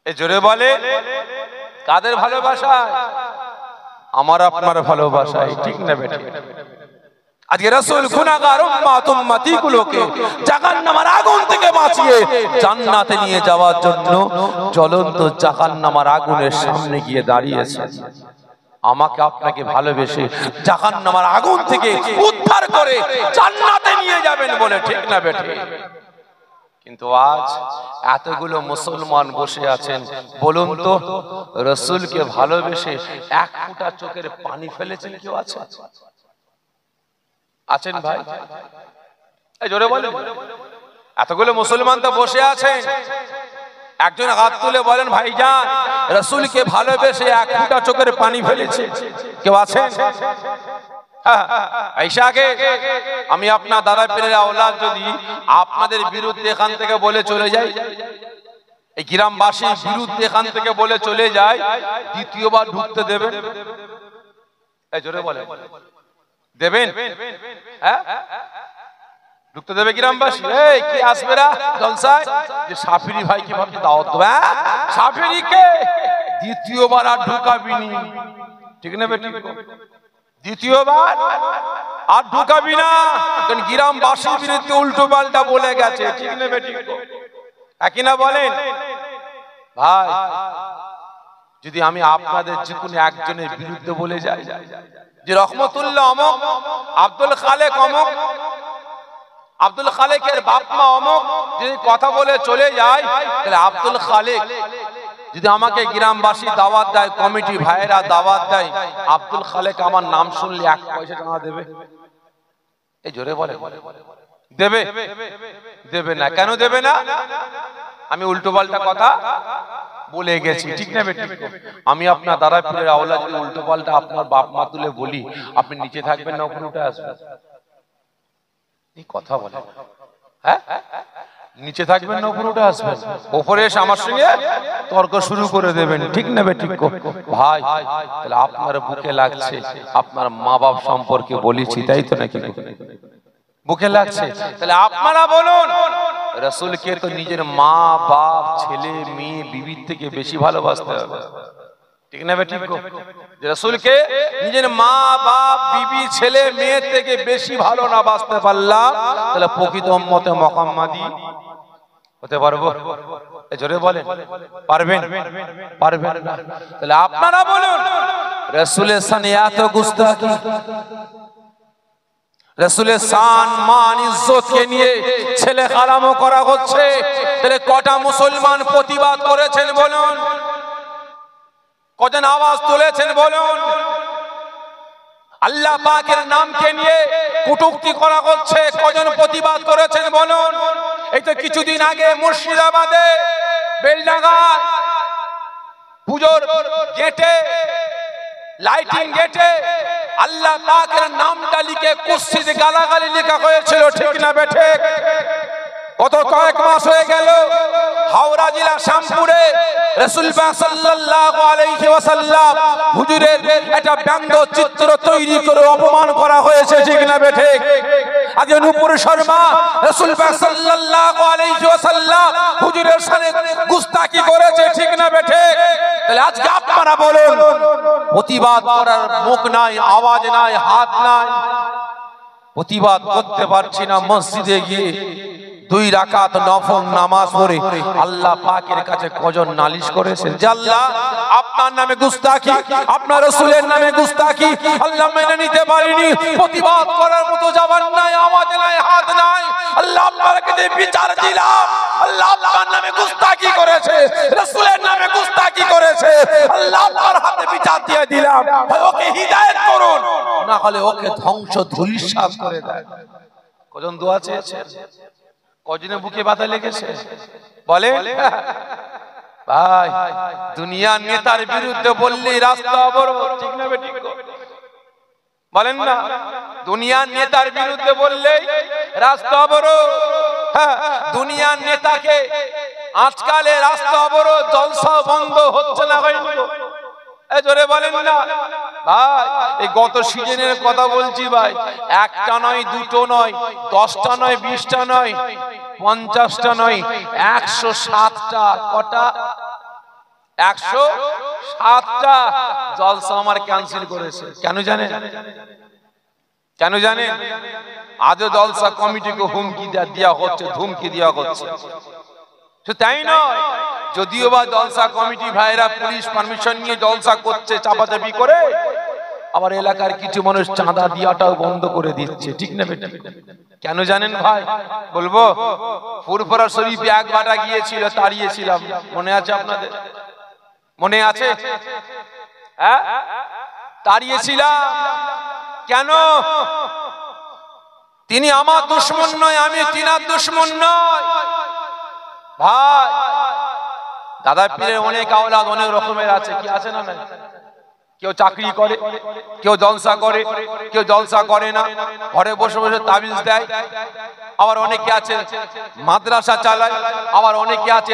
এই জোরে বলে কাদের ভালোবাসায়? আমার আপনার ভালোবাসায়, ঠিক না বেটা? আজকে রাসূল গুনাহগার উম্মতি গুলোকে জাহান্নামের আগুন থেকে বাঁচিয়ে জান্নাতে নিয়ে যাওয়ার জন্য জ্বলন্ত জাহান্নামের আগুনের সামনে গিয়ে দাঁড়িয়েছেন। আমাকে আপনাকে ভালোবেসে জাহান্নামের আগুন থেকে উদ্ধার করে জান্নাতে নিয়ে যাবেন বলে, ঠিক না বেটা? কিন্তু আজ এতগুলো মুসলমান বসে আছেন, বলুন তো রাসূলকে ভালোবেসে এক ফোঁটা চোখের পানি ফেলেছেন কেউ আছে? আছেন ভাই? এই জোরে বলেন। এতগুলো মুসলমান তো বসে আছেন, একজন হাত তুলে বলেন ভাইজান রাসূলকে ভালোবেসে এক ফোঁটা চোখের পানি ফেলেছে কেউ আছেন? আয়েশাকে আমি আপনার দাদা পীরের আওলাদ যদি আপনাদের বিরুদ্ধে এখান থেকে বলে চলে যাই, এই গ্রামবাসীর বিরুদ্ধে এখান থেকে বলে চলে যায়, দ্বিতীয়বার ঢুকতে দেবেন? এই জোরে বলেন দেবেন? হ্যাঁ ঢুকতে দেবে গ্রামবাসী? এই কি আসবে রা জলসায় যে সাফিরি ভাইকে ভাবছে দাওয়াত দেবে, সাফিরিকে দ্বিতীয়বার আর ঢুকাবি নি, ঠিক না বেটি? দ্বিতীয়বার আর ঢুকাবি না, কারণ গ্রামবাসীর বিরুদ্ধে উল্টো পাল্টা বলে গেছে, ঠিক না বেটি? একই না বলেন ভাই? যদি আমি আপনাদের যে কোনো একজনের বিরুদ্ধে বলে যাই যে রহমতুল্লাহ অমক, আব্দুল খালেক অমক, আব্দুল খালেকের বাপ মা অমক, যদি কথা বলে চলে যায়, তাহলে আব্দুল খালেক যদি আমাকে গ্রামবাসী দাওয়াত দেয়, কমিটি ভাইয়েরা দাওয়াত দেয়, আব্দুল খালেক আমার নাম শুনলে এক পয়সা টাকা দেবে? এই জোরে বলে দেবে? দেবে না। কেন দেবে না? আমি উল্টো পাল্টা কথা বলে গেছি, ঠিক না বেটি? আমি আপনার দাদা পীরের আওলাদ যদি উল্টো পাল্টা আপনার বাপ মা তুলে বলি, আপনি নিচে থাকবেন না উপরে উঠে আসবেন? এই কথা বলে, হ্যাঁ নিচে থাকবেন না উপরে উঠে আসবেন? উপরে এসে আমার সঙ্গে তর্ক শুরু করে দেবেন, ঠিক না বেটি? ভাই তাহলে আপনার বুকে লাগছে, আপনার মা বাপ সম্পর্কে বলেছি তাই তো নাকি? বুকে লাগছে, তাহলে আপনারা বলুন রাসূলকে তো নিজের মা বাপ ছেলে মেয়ে বিবির থেকে বেশি ভালোবাসতে হবে, ঠিক না বেটি? রাসূলকে নিজের মা বাপ বিবি ছেলে মেয়ে থেকে বেশি ভালো না বাসতে পারলাম, তাহলে প্রকৃত উম্মতে মুহাম্মাদি হতে পারবো? জোরে বলেন পারবেন? পারবেন না। তাহলে আপনারা বলুন রাসূলের শানে এত গুস্তাখি, রাসূলের শান মান ইজ্জতকে নিয়ে ছেলে হারামো করা হচ্ছে। তাহলে কটা মুসলমান প্রতিবাদ করেছেন বলুন? কজন আওয়াজ তুলেছেন বলুন? আল্লাহ পাকের নামকে নিয়ে কটূক্তি করা হচ্ছে, কজন প্রতিবাদ করেছেন বলুন? এই তো কিছুদিন আগে মুর্শিদাবাদে বেলডাঙ্গায় পুজোর গেটে, লাইটিং গেটে আল্লাহ পাকের নামটা লিখে কুৎসিত গালাগালি লেখা হয়েছিল, ঠিক না বেঠে? কত কয়েক মাস হয়ে গেল হাওড়া জেলা শ্যামপুরে রাসূল পাক সাল্লাল্লাহু আলাইহি ওয়াসাল্লাম হুজুরের একটা ব্যঙ্গ চিত্র তৈরি করে অপমান করা হয়েছে, ঠিক না বেঠে? আজকে নূপুর শর্মা রাসূল পাক সাল্লাল্লাহু আলাইহি ওয়াসাল্লাম হুজুরের সাথে গুস্তাখি করেছে, ঠিক না বেঠে? তাহলে আজকে আপনারা বলুন, প্রতিবাদ করার মুখ নাই, আওয়াজ নাই, হাত নাই, প্রতিবাদ করতে পারছি না। মসজিদে গিয়ে 2 রাকাত নফল নামাজ পড়ে আল্লাহ পাকের কাছে কজন নালিশ করেছেন যে আল্লাহ আপনার নামে গুস্তাখি, আপনার রাসূলের নামে গুস্তাখি আল্লাহ মেনে নিতে পারিনি। প্রতিবাদ করার মতো জবান নাই, আওয়াজ নাই, হাত নাই। আল্লাহ আপনার কাছে বিচার দিলাম, আল্লাহ আপনার নামে গুস্তাখি করেছে, রাসূলের নামে গুস্তাখি করেছে, আল্লাহ আপনার হাতে বিচার দিয়ে দিলাম। ওকে হিদায়াত করুন, না হলে ওকে ধ্বংস ধূলিসাৎ করে দেয়। কজন দোয়া চেয়েছে? কজনে বুকে ব্যথা লেগেছে বলে? ভাই, দুনিয়ার নেতার বিরুদ্ধে বললেই রাস্তা অবরোধ, ঠিক না বেঠিক? বলেন না, দুনিয়ার নেতার বিরুদ্ধে বললেই রাস্তা অবরোধ। হ্যাঁ, দুনিয়ার নেতাকে আজকালে রাস্তা অবরোধ, জলসা বন্ধ হচ্ছে না, হয়নি? জোরে বলেন না ভাই। এই গত সিজনের কথা বলছি ভাই, একটা নয়, দুটো নয়, 10টা নয়, 20টা নয়, 50টা নয়, 107টা। কটা? 107টা জলসা আমার ক্যান্সেল করেছে। কেন জানেন? কেন জানেন? আজও জলসা কমিটিকে হুমকি দেওয়া হচ্ছে, ধুমকি দেওয়া হচ্ছে। তাই নয়, যদিও বা জলসা কমিটি ভাইরা পুলিশ পারমিশন নিয়ে জলসা করছে চাপাচাপি করে, আবার এলাকার কিছু মানুষ চাঁদা দিয়াটাও বন্ধ করে দিচ্ছে, ঠিক না বেটা? কেন জানেন ভাই? বলবো, ফুরফুরা শরীফে একবার গিয়েছিল, তাড়িয়েছিলাম, মনে আছে আপনাদের? মনে আছে? হ্যাঁ, তাড়িয়েছিলাম। কেন? তিনি আমার দুশমন নয়, আমি তিনার দুশমন নয়। ভাই, দাদা পীরের অনেক আওলাদ অনেক রকমের আছে, কি আছে না? কেউ চাকরি করে, কেউ জলসা করে, কেউ জলসা করে না, ঘরে বসে বসে তাবিজ দেয়। আবার অনেকে আছে মাদ্রাসা চালায়, আবার অনেকে আছে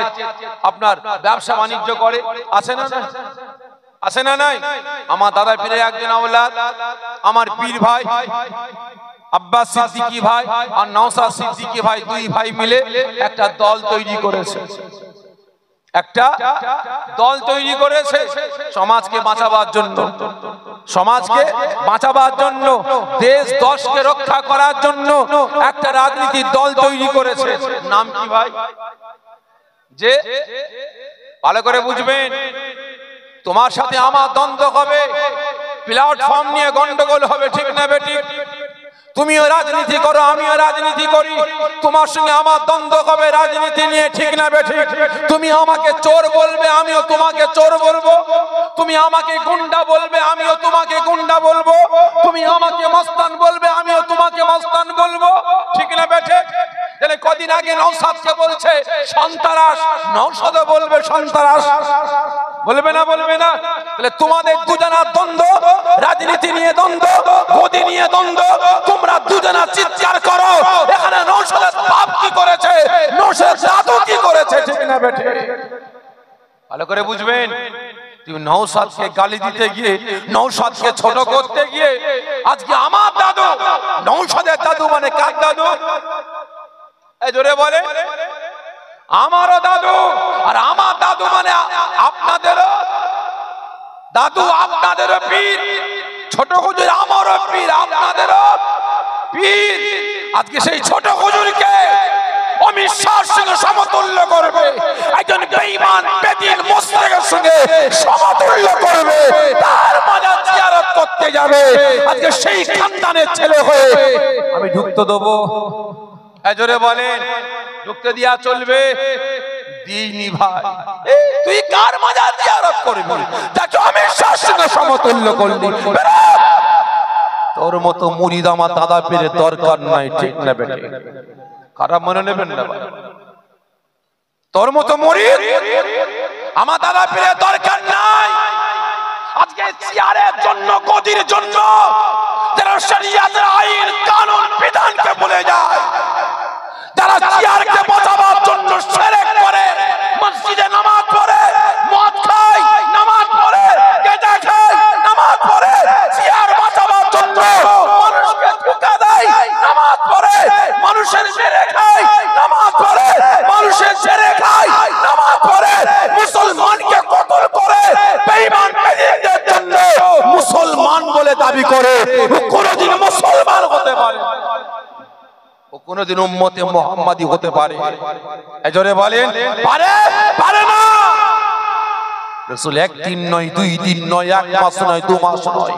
আপনার ব্যবসা বাণিজ্য করে, আছে না? আছে না? নাই? আমার দাদা পীরের একজন আওলাদ, আমার পীর ভাই আব্বাস সিদ্দিকী ভাই আর নওশাদ সিদ্দিকী ভাই, 2 ভাই মিলে একটা দল তৈরি করেছে, একটা দল তৈরি করেছে সমাজকে বাঁচাবার জন্য, সমাজকে বাঁচাবার জন্য, দেশ দশকে রক্ষা করার জন্য একটা রাজনীতির দল তৈরি করেছে। নাম কি ভাই? যে ভালো করে বুঝবেন, তোমার সাথে আমার দ্বন্দ্ব হবে, প্ল্যাটফর্ম নিয়ে গন্ডগোল হবে, ঠিক না বেঠিক? তুমিও রাজনীতি করো, আমিও রাজনীতি করি, তোমার সঙ্গে আমার দ্বন্দ্ব হবে রাজনীতি নিয়ে, ঠিক না বেঠিক? তুমি আমাকে চোর বলবে, আমিও তোমাকে চোর বলবো। তুমি আমাকে গুন্ডা বলবে, আমিও তোমাকে গুন্ডা বলবো। তুমি আমাকে মস্তান বলবে, আমিও তোমাকে মস্তান বলবো, ঠিক না বেঠিক? তাহলে কদিন আগে নওশাদকে বলছে সন্ত্রাস, নওশাদও বলবে সন্ত্রাস, বলবে না? বলবে না? তাহলে তোমাদের দুজনার দ্বন্দ্ব, রাজনীতি নিয়ে দ্বন্দ্ব, গদি নিয়ে দ্বন্দ্ব, তোমরা দুজনা চিৎকার করো, এখানে নওশাদের বাপ কি করেছে, নওশাদের দাদু কি করেছে, ঠিক না বেঠে? ভালো করে বুঝবেন। তুমি নওশাদকে গালি দিতে গিয়ে, নওশাদকে ছোট করতে গিয়ে, আজকে আমার দাদু, নওশাদের দাদু মানে কার দাদু? এই জোরে বলে। আমারও দাদু, আর আমার দাদু মানে আপনাদেরও দাদু, আপনাদেরও পীর। ছোট হুজুর আমারও পীর, আপনাদেরও পীর। আজকে সেই ছোট হুজুরকে অবিশ্বাস সঙ্গে সমতুল্য করবে, একজন বেঈমান বেদিন মুশরিকের সঙ্গে সমতুল্য করবে, তার মাজার জিয়ারত করতে যাবে। আজকে সেই খানদানের ছেলে হয়ে আমি ঢুকতে দেবো? জোরে বলেন, ঢুকতে দিয়া চলবে? দিইনি ভাই। তুই কার মাজার জিয়ারত করবি যাকে অবিশ্বাস সঙ্গে সমতুল্য করলি? তোর মতো মুরিদ আমার দাদা পীরের দরকার নাই, ঠিক না বেটে? খারাপ মনে নেবেন না ভাই। তোর মতো মুরিদ আমার দাদা পীরের দরকার নাই। আজকে চেয়ারের জন্য, গদির জন্য যারা শরিয়াতের আইন কানুন বিধানকে ভুলে যায়, যারা চেয়ারকে বাঁচাবার জন্য শিরক করে, মসজিদে নামাজ পড়ে, মদ খায়, নামাজ পড়ে, গেঁজা খায়, নামাজ পড়ে, চেয়ার বাঁচাবার জন্য মানুষকে ধোঁকা দেয়, নামাজ পড়ে, মানুষের মেরে খায়, নামাজ পড়ে, মানুষের ছেড়ে খায়, নামাজ পড়ে, মুসলমানকে কতল করে, বেঈমান বেঈমানদের জন্য মুসলমান বলে দাবি করে, কোনদিন মুসলমান হতে পারে, ও কোনদিন উম্মতে মুহাম্মাদি হতে পারে? জোরে বলেন, পারে? পারে না। রাসূল একদিন নয়, দুই দিন নয়, এক মাস নয়, 2 মাস নয়,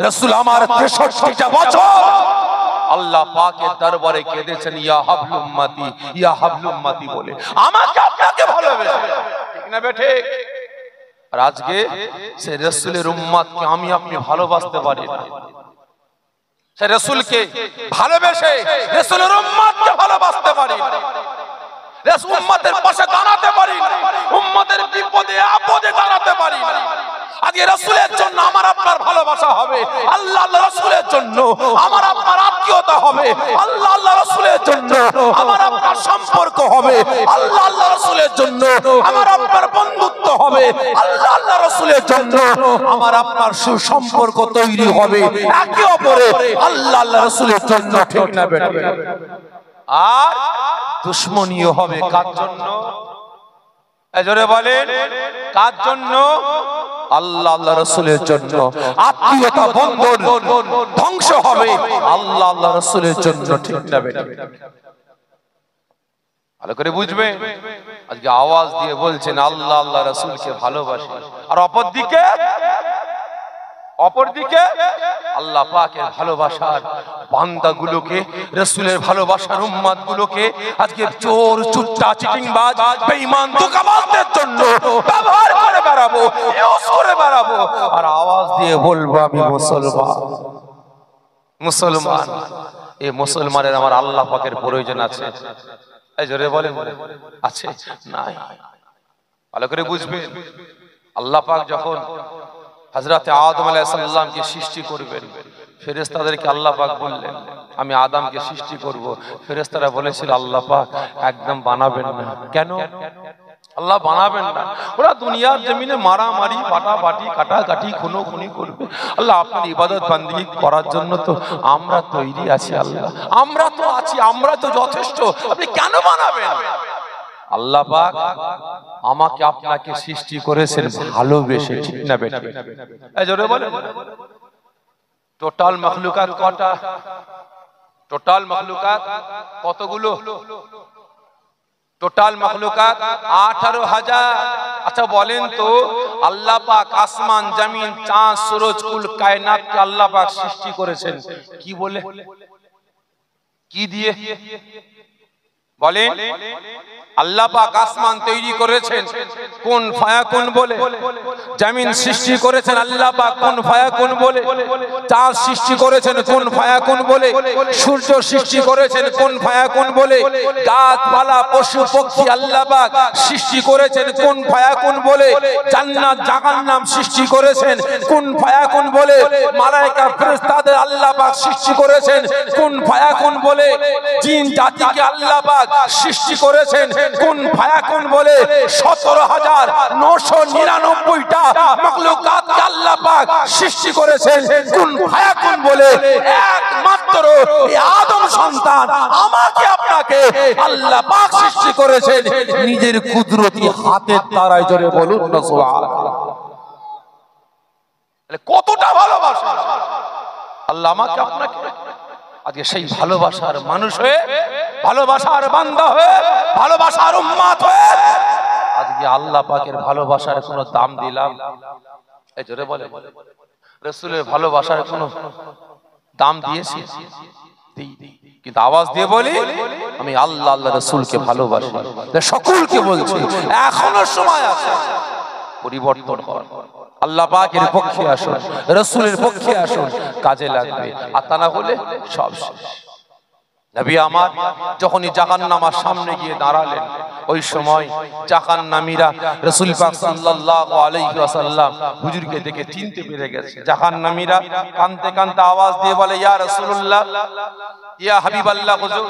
রাসূল আমার 63টা বছর আল্লাহ পাকের দরবারে কেঁদেছেন, ইয়া হাবলু উম্মতি, ইয়া হাবলু উম্মতি বলে, আমাকে আপনাকে ভালোবেসে, ঠিক না বেঠে? আর আজকে সেই রাসূলের উম্মতকে আমি আপনি ভালোবাসতে পারি না। সে রাসূলকে ভালোবেসে রাসূলের উম্মতকে ভালোবাসতে পারি না, রাসূল উম্মতের পাশে দাঁড়াতে পারি না, উম্মতের বিপদে আপদে দাঁড়াতে পারি না। আজকে রাসূলের জন্য আমার আপনার ভালোবাসা হবে, আল্লাহ আল্লাহ রাসূলের জন্য আমার আপনার আত্মীয়তা হবে, আল্লাহ আল্লাহ রাসূলের জন্য আমার আপনার সম্পর্ক হবে, আল্লাহ আল্লাহ রাসূলের জন্য আমার আপনার বন্ধুত্ব হবে, আল্লাহ আল্লাহ রাসূলের জন্য আমার আপনার সুসম্পর্ক তৈরি হবে একে অপরের, আল্লাহ আল্লাহ রাসূলের জন্য, ঠিক না বেটা? আর দুশমনীয় হবে কার জন্য? জোরে বলেন, কার জন্য? আল্লাহ আল্লাহ রাসূলের জন্য। আত্মীয়তা বন্ধন ধ্বংস হবে আল্লাহ আল্লাহ রাসূলের জন্য, ঠিক না বেটা? ভালো করে বুঝবে। আজকে আওয়াজ দিয়ে বলছেন আল্লাহ আল্লাহ রাসূলকে ভালোবাসি, আর অপরদিকে আল্লাহ পাকের ভালোবাসার বান্দাগুলোকে, রাসূলের ভালোবাসার উম্মতগুলোকে আজকে চোর, চুট্টা, চিটিংবাজ, বেঈমান, ধোঁকাবাজদের জন্য ব্যবহার করে বেড়াবো, ইউজ করে বেড়াবো, আর আওয়াজ দিয়ে বলবো আমি মুসলমান। এই মুসলমানের আমার আল্লাহ পাকের প্রয়োজন আছে? এই জোরে বলেন, আছে? নাই। ভালো করে বুঝবে। আল্লাহ পাক যখন হযরতে আদম আলাইহিস সালামকে সৃষ্টি করবেন, ফেরেশতাদেরকে আল্লাহ পাক বললেন আমি আদমকে সৃষ্টি করব। ফেরেশতারা বলেছিল আল্লাহ পাক একদম বানাবেন না। কেন আল্লাহ বানাবেন না? ওরা দুনিয়ার জমিনে মারামারি, বাটাবাটি, কাটাকাটি, খুনোখুনি করবে। আল্লাহ আপনার ইবাদত বান্দিগি করার জন্য তো আমরা তৈরি আছি, আল্লাহ আমরা তো আছি, আমরা তো যথেষ্ট, আপনি কেন বানাবেন? আল্লাহ পাক আমাকে আপনাকে সৃষ্টি করেছেন ভালোবেসে, ঠিক না বেটা? এই জোরে বলেন, টোটাল মাখলুকাত কটা? টোটাল মাখলুকাত কতগুলো? টোটাল মাখলুকাত 18,000। আচ্ছা বলেন তো, আল্লাহ পাক আসমান, জমিন, চাঁদ, সূরজ, কুল কায়নাতকে আল্লাহ পাক সৃষ্টি করেছেন কি বলে? কি দিয়ে বলেন? আল্লাহ পাক আসমান তৈরি করেছেন কোন ফায়াকুন বলে, জমিন সৃষ্টি করেছেন আল্লাহ পাক কোন ফায়াকুন বলে, চাঁদ সৃষ্টি করেছেন কোন ফায়াকুন বলে, সূর্য সৃষ্টি করেছেন কোন ফায়াকুন বলে, গাছপালা, পশু পক্ষী আল্লাহ পাক সৃষ্টি করেছেন কোন ফায়াকুন বলে, জান্নাত জাহান্নাম সৃষ্টি করেছেন কোন ফায়াকুন বলে, মালায়েকা ফেরেশতাদের আল্লাহ পাক সৃষ্টি করেছেন কোন ফায়াকুন বলে, জিন জাতিকে আল্লাহ পাক সৃষ্টি করেছেন কোন ফায়াকুন বলে, 17,999টা মাখলুকাতকে আল্লাহ পাক সৃষ্টি করেছেন কোন ফায়াকুন বলে। একমাত্র এই আদম সন্তান আমাকে আপনাকে আল্লাহ পাক সৃষ্টি করেছেন নিজের কুদরতি হাতের দ্বারাই। জোরে বলুন না সুবহানাল্লাহ। কতটা ভালোবাসা আল্লাহ আমাকে আপনাকে। আজকে সেই ভালোবাসার মানুষ হয়ে, ভালোবাসার বান্দা হয়ে, ভালোবাসার উম্মত হয়ে আজকে আল্লাহ পাকের ভালোবাসার কোনো দাম দিলাম? এই জোরে বলে, রাসূলের ভালোবাসার কোনো দাম দিয়েছি? কিন্তু আওয়াজ দিয়ে বলি, আমি আল্লাহ আল্লাহ রাসূলকে ভালোবাসি। সকলকে বলছি, এখনো সময় আছে, পরিবর্তন কর। আল্লাহ পাকের পক্ষে আসুন, রাসূলের পক্ষে আসুন, কাজে লাগবে। আর তা না হলে সব শেষ। নবী আমার যখনই জাহান্নামের সামনে গিয়ে দাঁড়ালেন, ওই সময় জাহান্নামীরা রাসূল পাক সাল্লাল্লাহু আলাইহি ওয়াসাল্লাম হুজুরকে দেখে চিনতে পেরে গেছে। জাহান্নামীরা কাঁদতে কাঁদতে আওয়াজ দিয়ে বলে, ইয়া রাসূলুল্লাহ, ইয়া হাবিবাল্লাহ, হুজুর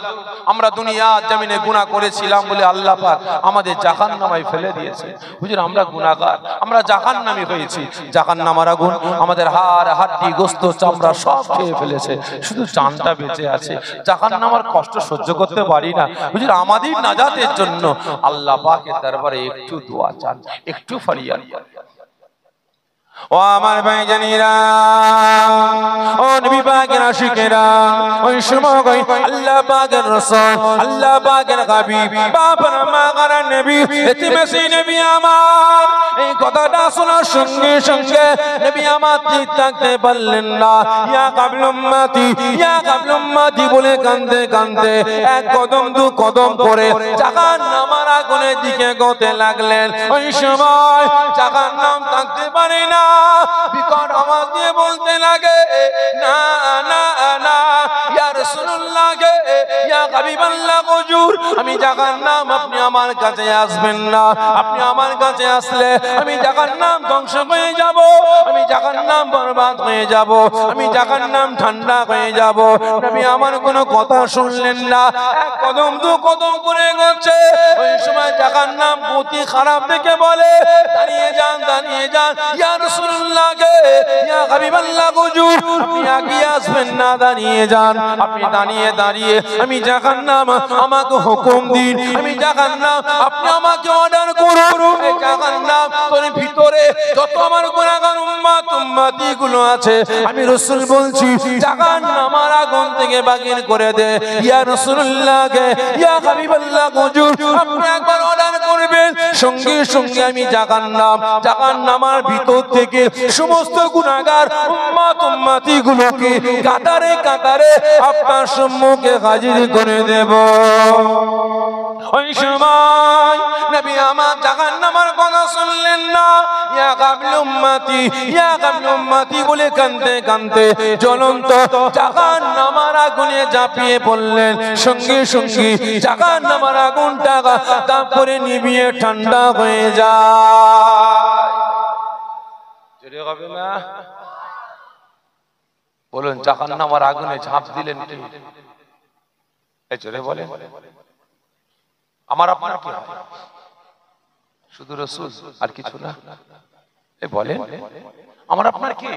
আমরা দুনিয়ার জমিনে গুনাহ করেছিলাম বলে আল্লাহ পাক আমাদের জাহান্নামে ফেলে দিয়েছে। হুজুর আমরা গুনাহগার, আমরা জাহান্নামী হয়েছি। জাহান্নামের আগুন আমাদের হাড় হাড্ডি গোশত চামড়া সব খেয়ে ফেলেছে, শুধু জানটা বেঁচে আছে। জাহান্নামের কষ্ট সহ্য করতে পারি না। হুজুর আমাদের নাজাতের জন্য আল্লাহ পাকের দরবারে একটু দোয়া চান, একটু ফরিয়াদ। ও আমার ভাইজানেরা, ও নবী পাকের আশিকেরা, ওই সময় আল্লাহ পাকের রাসূল, আল্লাহ পাকের হাবিব, বাবার মাগার নবী, এতিমেসি নবী আমার এই কথাটা শোনার সঙ্গে সঙ্গে নবী আমার ঠিক থাকতে পারলেন না। ইয়া কাবিল উম্মতি, ইয়া কাবিল উম্মতি বলে কাঁদতে কাঁদতে এক কদম দু কদম করে জাহান্নামের আগুনের দিকে এগোতে লাগলেন। ওই সময় জাহান্নাম থাকতে পারে না, বিকট আওয়াজ দিয়ে বলতে লাগে, না না না, ইয়া রাসূলুল্লাহ গে, ইয়া হাবিবাল্লাহ, হুজুর আমি জাহান্নাম, আপনি আমার কাছে আসবেন না। আপনি আমার কাছে আসলে আমি জাহান্নাম ধ্বংস হয়ে যাব, আমি জাহান্নাম বরবাদ হয়ে যাব, আমি জাহান্নাম ঠান্ডা হয়ে যাব। নবী আমার কোনো কথা শুনলেন না, এক কদম দু কদম করে গেছে। ওই সময় জাহান্নাম গতি খারাপ দেখে বলে, দাঁড়িয়ে যান, দাঁড়িয়ে যান, ইয়া রাসূলুল্লাহ গে, ইয়া হাবিবাল্লাহ, হুজুর আপনি এগিয়ে আসবেন না, দাঁড়িয়ে যান। আপনি দাঁড়িয়ে দাঁড়িয়ে আমি জাহান্নাম, আমাকে হুকুম দিন, আমি জাহান্নাম, আপনি আমাকে অর্ডার করুন। এই জাহান্নাম তোর ভিতরে যত আমার গুনাহগার উম্মত উম্মতি গুলো আছে, আমি রাসূল বলছি জাহান্নামের আগুন থেকে বাগির করে দে। ইয়া রাসূলুল্লাহ গে, ইয়া হাবিবাল্লাহ, হুজুর আপনি একবার অর্ডার করবেন, সঙ্গে সঙ্গে আমি জাহান্নামের ভিতর থেকে সমস্ত গুনাহগার উম্মত উম্মতি গুলোকে কাতারে কাতারে আপনার সম্মুখে হাজির করে দেব। ওই সময় নবী আমার জাহান্নামের কথা শুনলেন না, ইয়া কাবিল উম্মতি, ইয়া কাবিল উম্মতি বলে কাঁদতে কাঁদতে জ্বলন্ত জাহান্নামের আগুনে ঝাঁপিয়ে পড়লেন। সঙ্গে সঙ্গে জাহান্নামের আগুনটা তারপরে নিভিয়ে ঠান্ডা হয়ে যায়। জোরে হবে না? বলুন, জাহান্নামের আগুনে ঝাঁপ দিলেন কি? এই জোরে বলেন। আমার আপনার কি হয়? শুধু রাসূল আর কিছু না? এই বলেন, আমার আপনার কি?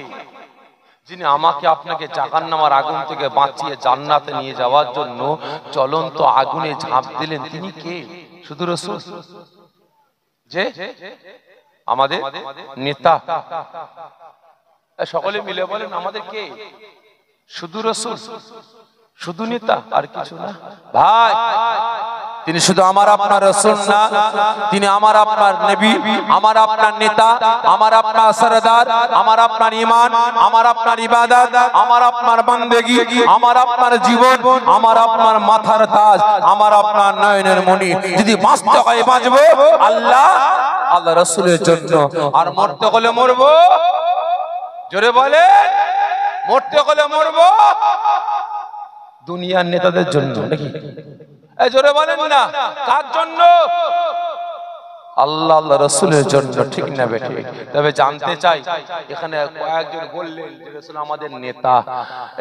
যিনি আমাকে আপনাকে জাহান্নামের আগুন থেকে বাঁচিয়ে জান্নাতে নিয়ে যাওয়ার জন্য জ্বলন্ত আগুনে ঝাঁপ দিলেন, তিনি কে? শুধু রাসূল? যে আমাদের নেতা। সকলে মিলে বলেন, আমাদের কে? শুধু রাসূল, শুধু নেতা আর কিছু না। ভাই, তিনি শুধু আমার আপনার রাসূল না, তিনি আমার আপনার নবী, আমার আপনার নেতা, আমার আপনার সরদার, আমার আপনার ঈমান, আমার আপনার ইবাদত, আমার আপনার বান্দেগী, আমার আপনার জীবন, আমার আপনার মাথার তাজ, আমার আপনার নয়নের মণি। যদি বাঁচতে হয় বাঁচবো আল্লাহ আল্লাহ রাসূলের জন্য, আর মরতে হলে মরবো, জোরে বলে, মরতে হলে মরবো দুনিয়ার নেতাদের জন্য নাকি? এই জোরে বলেন না, কার জন্য? আল্লাহ আল্লাহ রাসূলের জন্য, ঠিক না বেঠিক? তবে জানতে চাই, এখানে কয়েকজন বললেন যে রাসূল আমাদের নেতা।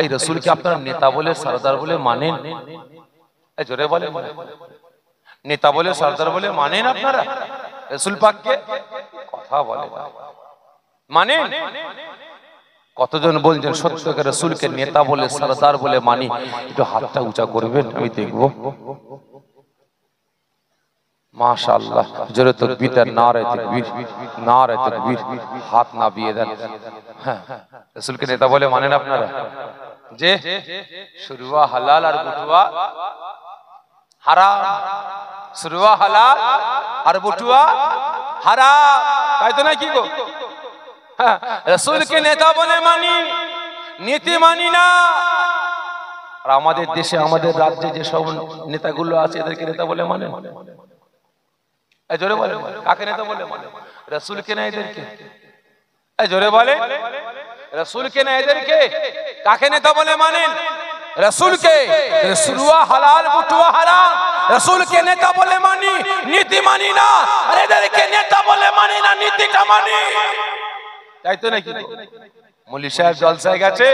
এই রাসূলকে আপনারা নেতা বলে সরদার বলে মানেন? এই জোরে বলেন, নেতা বলে সরদার বলে মানেন আপনারা রাসূল পাককে? কথা বলে না, মানেন? কতজন বলছেন সত্যকে রাসূলকে নেতা বলে সরদার বলে মানি? একটু হাতটা উঁচা করবেন, আমি দেখব। মাশাআল্লাহ, জোরে তাকবীর, নারে তাকবীর, নারে তাকবীর। হাত নামিয়ে দেন। হ্যাঁ, রাসূলকে নেতা বলে মানেন আপনারা? যে শুরুয়া হালাল আর বটুয়া হারাম, শুরুয়া হালাল আর বটুয়া হারাম, তাই তো নাকি গো? রাসূলকে নেতা বলে মানি, নীতি মানি না। আর আমাদের দেশে আমাদের রাজ্যে যে সব নেতাগুলো আছে এদেরকে নেতা বলে মানে, এই জোরে বলে কাকে নেতা বলে মানে? রাসূলকে না এদেরকে? এই জোরে বলে রাসূলকে না এদেরকে? কাকে নেতা বলে মানেন? রাসূলকে। শুরুয়া হালাল বটুয়া হারাম, রাসূলকে নেতা বলে মানি, নীতি মানি না। আর এদেরকে নেতা বলে মানি না, নীতিটা মানি, তাই তো নাকি? মৌলী সাহেব জলসায় গেছে,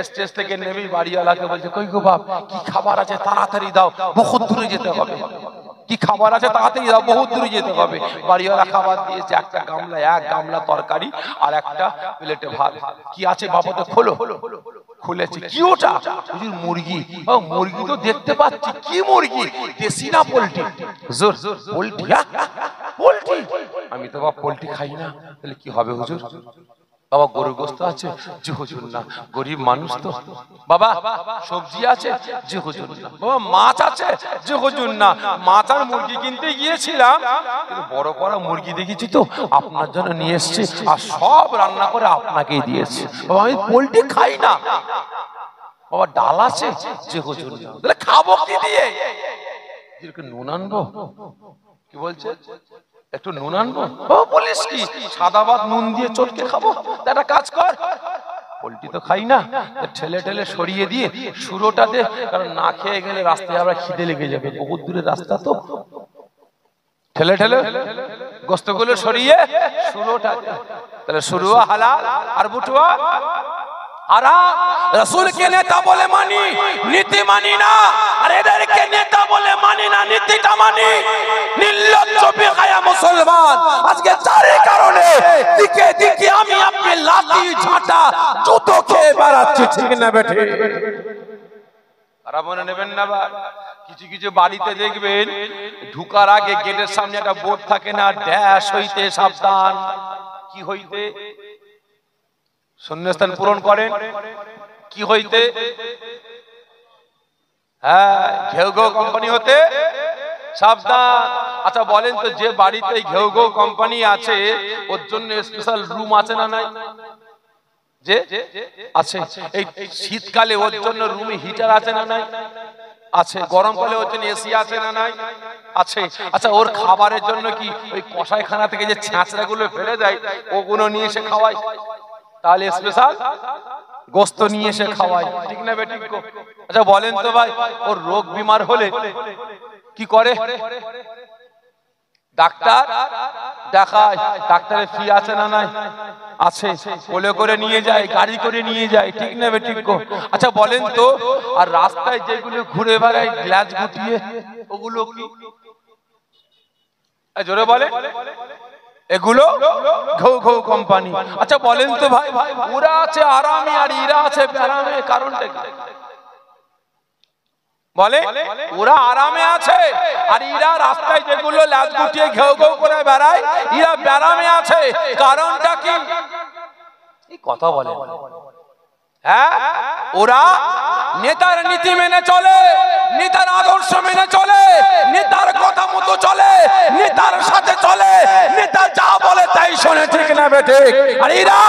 স্টেজ থেকে নেমেই বাড়িওয়ালাকে বলছে, কই গো বাপ, কি খাবার আছে তাড়াতাড়ি দাও, বহুত দূরে যেতে হবে। কি খাবার আছে তাড়াতাড়ি দাও, বহুত দূরে যেতে হবে। বাড়িওয়ালা খাবার দিয়েছে, একটা গামলা, এক গামলা তরকারি আর একটা প্লেটে ভাত। কি আছে বাবা, তো খোলো। খুলেছে, কি ওটা? হুজুর মুরগি। ও মুরগি তো দেখতে পাচ্ছি, কি মুরগি? দেশি না পোল্ট্রি? হুজুর পোল্ট্রি। পোল্ট্রি? আমি তো বাবা পোল্ট্রি খাই না। তাহলে কি হবে হুজুর? বাবা গরুর গোশত আছে? জি হুজুর না, গরিব মানুষ তো। বাবা সবজি আছে? জি হুজুর না। বাবা মাছ আছে? জি হুজুর না। মাছ আর মুরগি কিনতে গিয়েছিলাম, কিন্তু বড় বড় মুরগি দেখেছি তো, আপনার জন্য নিয়ে এসেছি, আর সব রান্না করে আপনাকেই দিয়েছি। বাবা আমি পোল্ট্রি খাই না। বাবা ডাল আছে? জি হুজুর না। তাহলে খাবো কি দিয়ে? নুন আনবো? কি বলছে? একটু নুন আনবো? বলিস কি, সাদা ভাত নুন দিয়ে চটকে খাবো? একটা কাজ কর, পোল্ট্রি তো খাই না, ঠেলে ঠেলে সরিয়ে দিয়ে শুরোটা দে, কারণ না খেয়ে গেলে রাস্তায় আবার খিদে লেগে যাবে, বহুত দূরের রাস্তা তো। ঠেলে ঠেলে গোস্তগুলো সরিয়ে শুরোটা দে। তাহলে শুরুয়া হালাল আর বটুয়া হারাম। রাসূলকে নেতা বলে মানি, নীতি মানি না। আর এদেরকে নেতা বলে মানি না, নীতিটা মানি। নির্লজ্জ বেহায়া মুসলমান আজকে চারি কারণে দিকে দিকে আমি আপনি লাঠি ঝাঁটা জুতো খেয়ে বেড়াচ্ছি, ঠিক না বেঠে? খারাপ মনে নেবেন না ভাই। কিছু কিছু বাড়িতে দেখবেন ঢুকার আগে গেটের সামনে একটা বোর্ড থাকে না, ড্যাশ হইতে সাবধান। কি হইতে? শূন্যস্থান পূরণ করেন। কি হইতে? হ্যাঁ, ঘেউ ঘেউ কোম্পানি হতে সাবধান। আচ্ছা বলেন তো, যে বাড়িতে ঘেউ ঘেউ কোম্পানি আছে ওর জন্য স্পেশাল রুম আছে না নাই? যে আছে। এই শীতকালে ওর জন্য রুমে হিটার আছে না নাই? আছে। গরমকালে ওর জন্য এসি আছে না নাই? আছে। আচ্ছা ওর খাবারের জন্য কি ওই কষাইখানা থেকে যে ছ্যাঁচড়া গুলো ফেলে দেয় ওগুলো নিয়ে এসে খাওয়ায়? তাহলে স্পেশাল গোস্ত নিয়ে এসে খাওয়ায়, ঠিক না বেঠিক? আচ্ছা বলেন তো ভাই, ওর রোগ বিমার হলে কি করে? ডাক্তার দেখায়। ডাক্তারের ফি আছে না নাই? আছে। কোলে করে নিয়ে যায়, গাড়ি করে নিয়ে যায়, ঠিক না বেঠিক? আচ্ছা বলেন তো, আর রাস্তায় যেগুলো ঘুরে বেড়ায় গ্লাস গুটিয়ে, ওগুলো কি? জোরে বলে। এগুলো ঘৌ ঘৌ কোম্পানি। আচ্ছা বলেন তো ভাই, ওরা আছে আরামে আর এরা আছে ব্যারামে, কারণটা কি? বলে ওরা আরামে আছে আর এরা রাস্তায় যেগুলো লাজ গুটিয়ে ঘেউ ঘেউ করে বেড়ায়, এরা ব্যারামে আছে, কারণটা কি? এই কথা বলে। হ্যাঁ, ওরা নেতার নীতি মেনে চলে, নেতার আদর্শ মেনে চলে, নেতার কথা মতো চলে, নেতার সাথে চলে, নেতা যা বলে তাই শোনে, ঠিক না বেঠে? আর এরা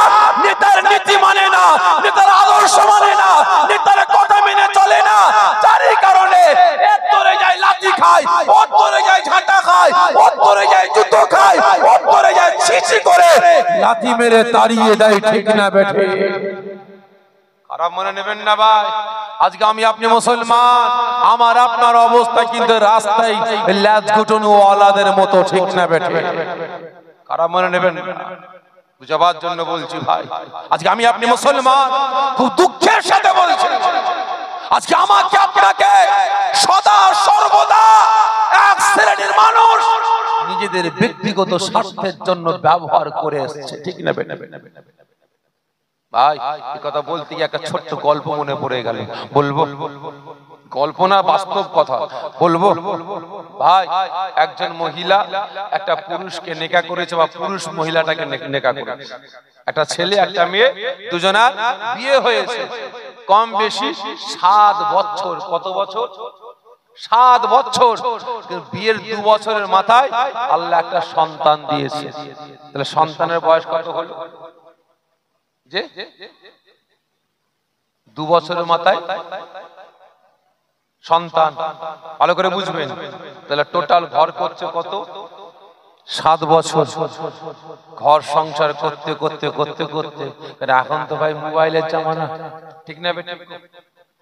নেতার নীতি মানে না, নেতার আদর্শ মানে না, নেতার কথা মেনে চলে না। যার কারণে এর ধরে যায় লাঠি খায়, ওর ধরে যায় ঝাঁটা খায়, ওর ধরে যায় জুতো খায়, ওর ধরে যায় ছিছি করে লাঠি মেরে তাড়িয়ে দেয়, ঠিক না বেঠে? খারাপ মনে নেবেন না ভাই। আজকে আমি আপনি মুসলমান, আমার আপনার অবস্থা কিন্তু রাস্তায় ল্যাজ গুটনো ওয়ালাদের মতো, ঠিক না বেঠে? খারাপ মনে নেবেন না, বুঝাবার জন্য বলছি ভাই। আজকে আমি আপনি মুসলমান, খুব দুঃখের সাথে বলছি, আজকে আমাকে আপনাকে সদা সর্বদা এক শ্রেণীর মানুষ নিজেদের ব্যক্তিগত স্বার্থের জন্য ব্যবহার করে এসেছে, ঠিক না বেঠে? ভাই এই কথা বলতে গিয়ে একটা ছোট্ট গল্প মনে পড়ে গেল, বলবো? গল্প না, বাস্তব কথা বলবো ভাই। একজন মহিলা একটা পুরুষকে নেকা করেছে, বা পুরুষ মহিলাটাকে নেকা করেছে। একটা ছেলে একটা মেয়ে, দুজনার বিয়ে হয়েছে। কম বেশি 7 বছর। কত বছর? 7 বছর। বিয়ের 2 বছরের মাথায় আল্লাহ একটা সন্তান দিয়েছে। তাহলে সন্তানের বয়স কত হলো? যে 2 বছরের মাথায় সন্তান। ভালো করে বুঝবেন। তাহলে টোটাল ঘর করছে কত? 7 বছর। ঘর সংসার করতে করতে করতে করতে, এখন তো ভাই মোবাইলের জামানা, ঠিক না বেটা?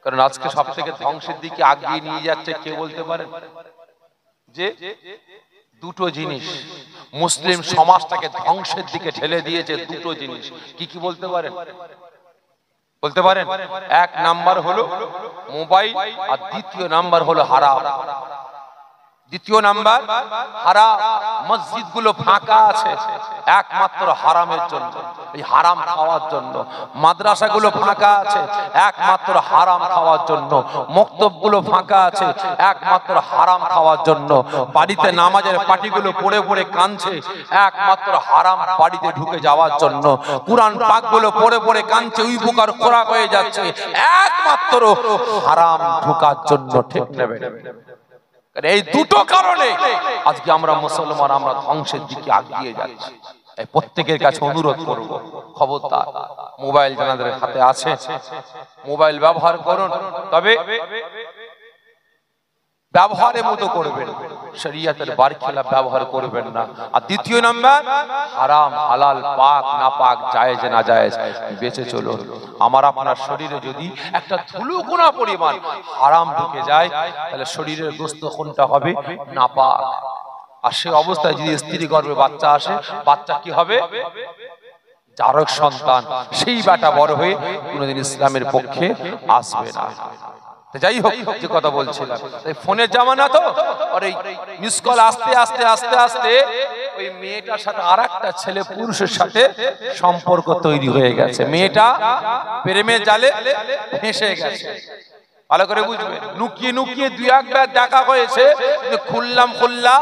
কারণ আজকে সব থেকে ধ্বংসের দিকে আগিয়ে নিয়ে যাচ্ছে কে বলতে পারেন? যে দুটো জিনিস মুসলিম সমাজটাকে ধ্বংসের দিকে ঠেলে দিয়েছে। দুটো জিনিস কি কি বলতে পারেন? বলতে পারেন? এক নাম্বার হলো মোবাইল, আর দ্বিতীয় নাম্বার হলো হারাম। দ্বিতীয় নাম্বার হারাম। মসজিদগুলো ফাঁকা আছে একমাত্র হারামের জন্য, এই হারাম খাওয়ার জন্য। মাদ্রাসাগুলো ফাঁকা আছে একমাত্র হারাম খাওয়ার জন্য। মক্তবগুলো ফাঁকা আছে একমাত্র হারাম খাওয়ার জন্য। বাড়িতে নামাজের পাটিগুলো পড়ে পড়ে কাঁদছে একমাত্র হারাম বাড়িতে ঢুকে যাওয়ার জন্য। কুরআন পাকগুলো পড়ে পড়ে কাঁদছে, উই বুকার খোরাক হয়ে যাচ্ছে একমাত্র হারাম ঢোকার জন্য, ঠিক নেবে? এই দুটো কারণে আজকে আমরা মুসলমান, আমরা ধ্বংসের দিকে এগিয়ে যাচ্ছি। প্রত্যেকের কাছে অনুরোধ করব, খবরদার মোবাইল যাদের হাতে আছে মোবাইল ব্যবহার করুন, তবে ব্যবহারের মতো করবেন, শরীয়তের বারখিলাফ ব্যবহার করবেন না। আর দ্বিতীয় নাম্বার হারাম হালাল পাক না পাক জায়েজ না জায়েজ বেঁচে চলুন। আমার আপনার শরীরে যদি একটা ধুলোকণা পরিমাণ হারাম ঢুকে যায় তাহলে শরীরের গোশত কোনটা হবে? না পাক। আর সে অবস্থায় যদি স্ত্রী গর্ভে বাচ্চা আসে, বাচ্চা কি হবে? জারক সন্তান। সেই বেটা বড় হয়ে কোনোদিন ইসলামের পক্ষে আসবে না। যাই হোক, যে কথা বলছিলাম, ফোনের জামানা তো, আর এই মিস কল আস্তে আস্তে আস্তে আস্তে ওই মেয়েটার সাথে আরেকটা ছেলে পুরুষের সাথে সম্পর্ক তৈরি হয়ে গেছে। মেয়েটা প্রেমের জালে ফেঁসে গেছে। ভালো করে বুঝবে, লুকিয়ে লুকিয়ে 2-1 বার দেখা হয়েছে, খুল্লা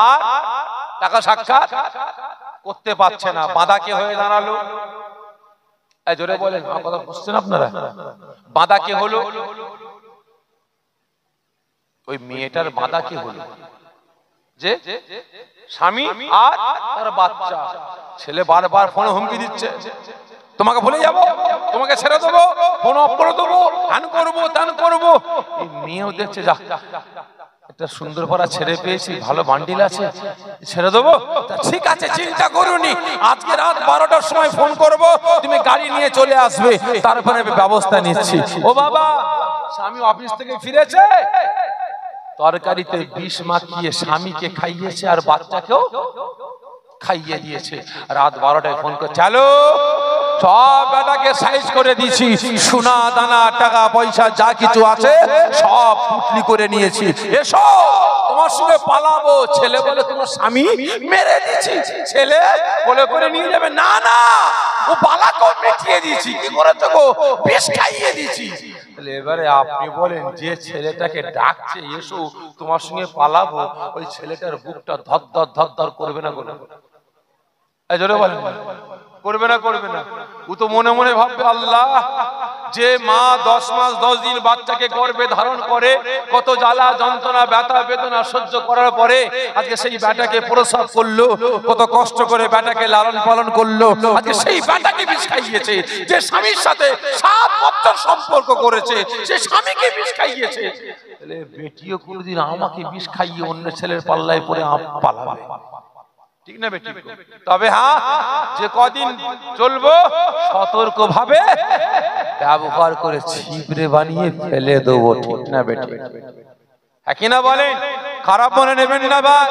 আর দেখা সাক্ষাৎ করতে পারছে না। বাঁধা কে হয়ে দাঁড়ালো? জোরে বলেন, আমার কথা বুঝছেন আপনারা? বাঁধা কে হলো? ওই মেয়েটার বাঁধা কি হলো? যে স্বামী আর তার বাচ্চা। ছেলে বারবার ফোনে হুমকি দিচ্ছে, তোমাকে ভুলে যাবো, তোমাকে ছেড়ে দেবো, ফোন অফ করে দেবো, হ্যান করবো ত্যান করবো। এই মেয়েও দেখছে, যা একটা সুন্দর পরা ছেড়ে পেয়েছি, ভালো বান্ডিল আছে, ছেড়ে দেবো। ঠিক আছে, চিন্তা করুনি, আজকে রাত 12টার সময় ফোন করব, তুমি গাড়ি নিয়ে চলে আসবে, তারপরে আমি ব্যবস্থা নিচ্ছি। ও বাবা, স্বামী অফিস থেকে ফিরেছে, তরকারিতে বিষ মাখিয়ে স্বামীকে খাইয়েছে আর বাচ্চাকেও খাইয়ে দিয়েছে। রাত 12টায় ফোন করে, চলো সব বেটাকে সাইজ করে দিয়েছি, সোনা দানা টাকা পয়সা যা কিছু আছে সব পুটলি করে নিয়েছি, এসো তোমার সঙ্গে পালাবো। ছেলে বলে, তোমার স্বামী মেরে দিয়েছি। ছেলে বলে করে নিয়ে যাবে, না না, ও বালাকেও মিটিয়ে দিয়েছি। কি করেছো গো? বিষ খাইয়ে দিয়েছি। এবারে আপনি বলেন, যে ছেলেটাকে ডাকছে এসো তোমার সঙ্গে পালাবো, ওই ছেলেটার বুকটা ধর ধর ধর ধর করবে না? জোরে বলেন, করবে না? করবে না? ও তো মনে মনে ভাববে, আল্লাহ, যে মা 10 মাস 10 দিন বাচ্চাকে গর্ভে ধারণ করে, কত জ্বালা যন্ত্রণা ব্যথা বেদনা সহ্য করার পরে আজকে সেই বেটাকে প্রসব করলো, কত কষ্ট করে বেটাকে লালন পালন করলো, আজকে সেই বেটাকে বিষ খাইয়েছে। যে স্বামীর সাথে 7 বছর সম্পর্ক করেছে, সে স্বামীকে বিষ খাইয়েছে। তাহলে বেটিও কোনোদিন আমাকে বিষ খাইয়ে অন্য ছেলের পাল্লায় পড়ে পালাবে? ঠিক না বেটি? তবে হ্যাঁ, যে কদিন চলবো সতর্ক ভাবে ব্যবহার করে ছিপড়ে বানিয়ে ফেলে দেবো। ঠিক না বেটি? হ্যাঁ কিনা বলেন? খারাপ মনে নেবেন না ভাই।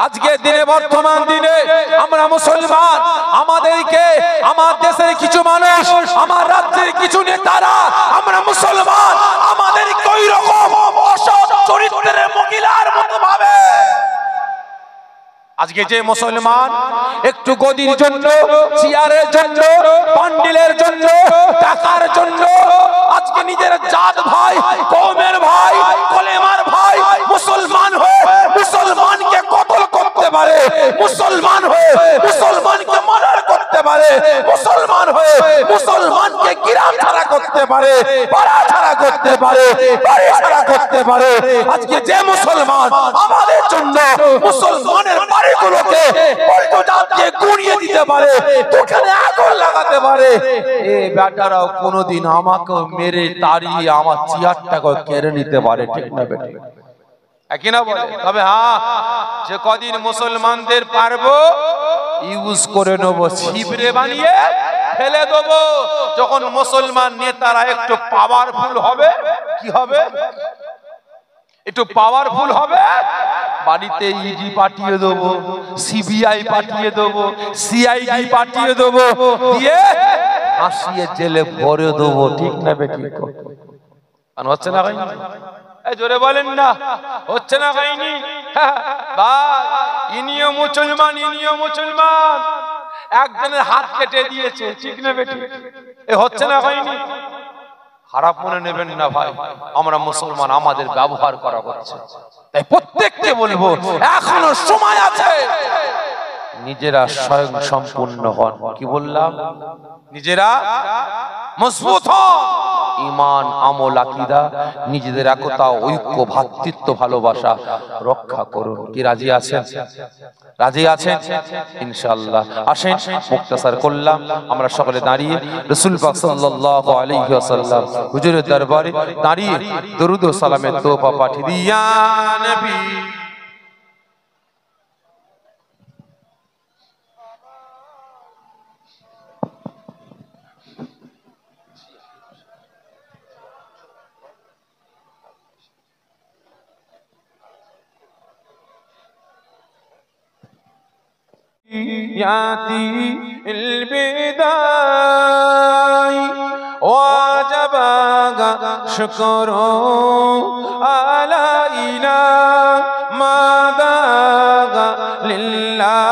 আজকে দিনে, বর্তমান দিনে আমরা মুসলমান, আমাদেরকে আমার দেশের কিছু মানুষ, আমার রাজ্যের কিছু নেতারা, আমরা মুসলমান, আমাদের ওই রকম অসৎ চরিত্রের মহিলার মতো ভাবে। আজকে যে মুসলমান একটু গদির জন্য, চেয়ারের জন্য, বান্ডিলের জন্য, টাকার জন্য আজকে নিজের জাত ভাই, কওমের ভাই, কলেমার ভাই মুসলমান হয়ে মুসলমানকে কতল করতে পারে, মুসলমান হয়ে মুসলমানকে মার্ডার করতে পারে, মুসলমান হয়ে হয়ে মুসলমানকে গ্রাম ছাড়া করতে পারে, পাড়া ছাড়া করতে পারে, বাড়ি ছাড়া করতে পারে। আজকে যে মুসলমান আমাদের জন্য মুসলমানের বাড়িগুলোকে পল্টো জাত দিয়ে গুঁড়িয়ে দিতে পারে, দোকানে আগুন লাগাতে পারে, এই বেটারাও কোনোদিন আমাকে মেরে তাড়িয়ে আমার চেয়ারটাকে কেড়ে নিতে পারে। ঠিক না বেটা? একই না বলে? তবে হ্যাঁ, যে কদিন মুসলমানদের পারবো ইউজ করে নেবো, ছিবড়ে বানিয়ে ফেলে দেবো। যখন মুসলমান নেতারা একটু পাওয়ারফুল হবে, কি হবে? একটু পাওয়ারফুল হবে, বাড়িতে ইডি পাঠিয়ে দেবো, সিবিআই পাঠিয়ে দেবো, সিআইডি পাঠিয়ে দেবো, দিয়ে আসিয়ে জেলে ভরে দেবো। ঠিক না বেটি? আর হচ্ছে না ভাই? জোরে বলেন না, হচ্ছে না কাহিনী? ইনিও মুসলমান, ইনিও মুসলমান, একজনের হাত কেটে দিয়েছে। ঠিক না বেটি? এ হচ্ছে না কাহিনী? খারাপ মনে নেবেন না ভাই, আমরা মুসলমান, আমাদের ব্যবহার করা হচ্ছে। তাই প্রত্যেককে বলবো এখনো সময় আছে, নিজেরা স্বয়ং সম্পূর্ণ হন। কি বললাম? নিজেরা মজবুত হন, ঈমান, আমল, আকীদা, নিজেদের একতা, ঐক্য, ভ্রাতৃত্ব, ভালোবাসা রক্ষা করুন। কি রাজি আছেন? রাজি আছেন ইনশাআল্লাহ? আসেন, মুক্তাসার করলাম, আমরা সকলে দাঁড়িয়ে রাসূল পাক সাল্লাল্লাহু আলাইহি ওয়াসাল্লাম হুজুরের দরবারে দাঁড়িয়ে দরুদ ও সালামের তোহফা পাঠিয়ে দিই। ইয়া নবী याती البداي وجبا شكر علينا ماذا لله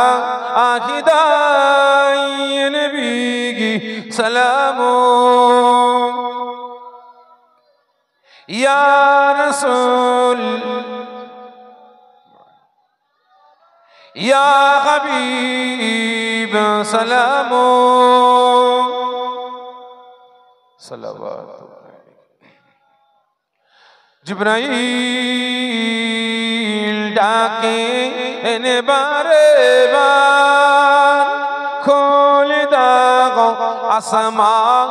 أهداي نبي سلام يا رسول या हबीब सलाम सलावत। जिब्राइल डाके ने बारे बार खोल दागो आसमां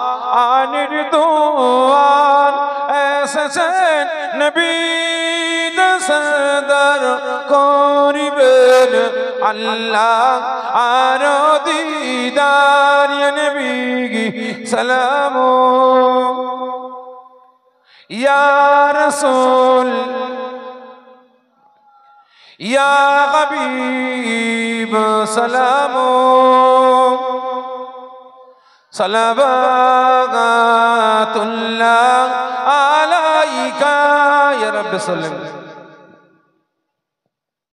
आनिर दुआर, ऐसे से नबी दसदर करीबन अल्लाह आरो दीदार। या नबी की सलाम या रसूल या हबीब सलाम सलावतुल्लाह अलैका या रब्ब सल्लम।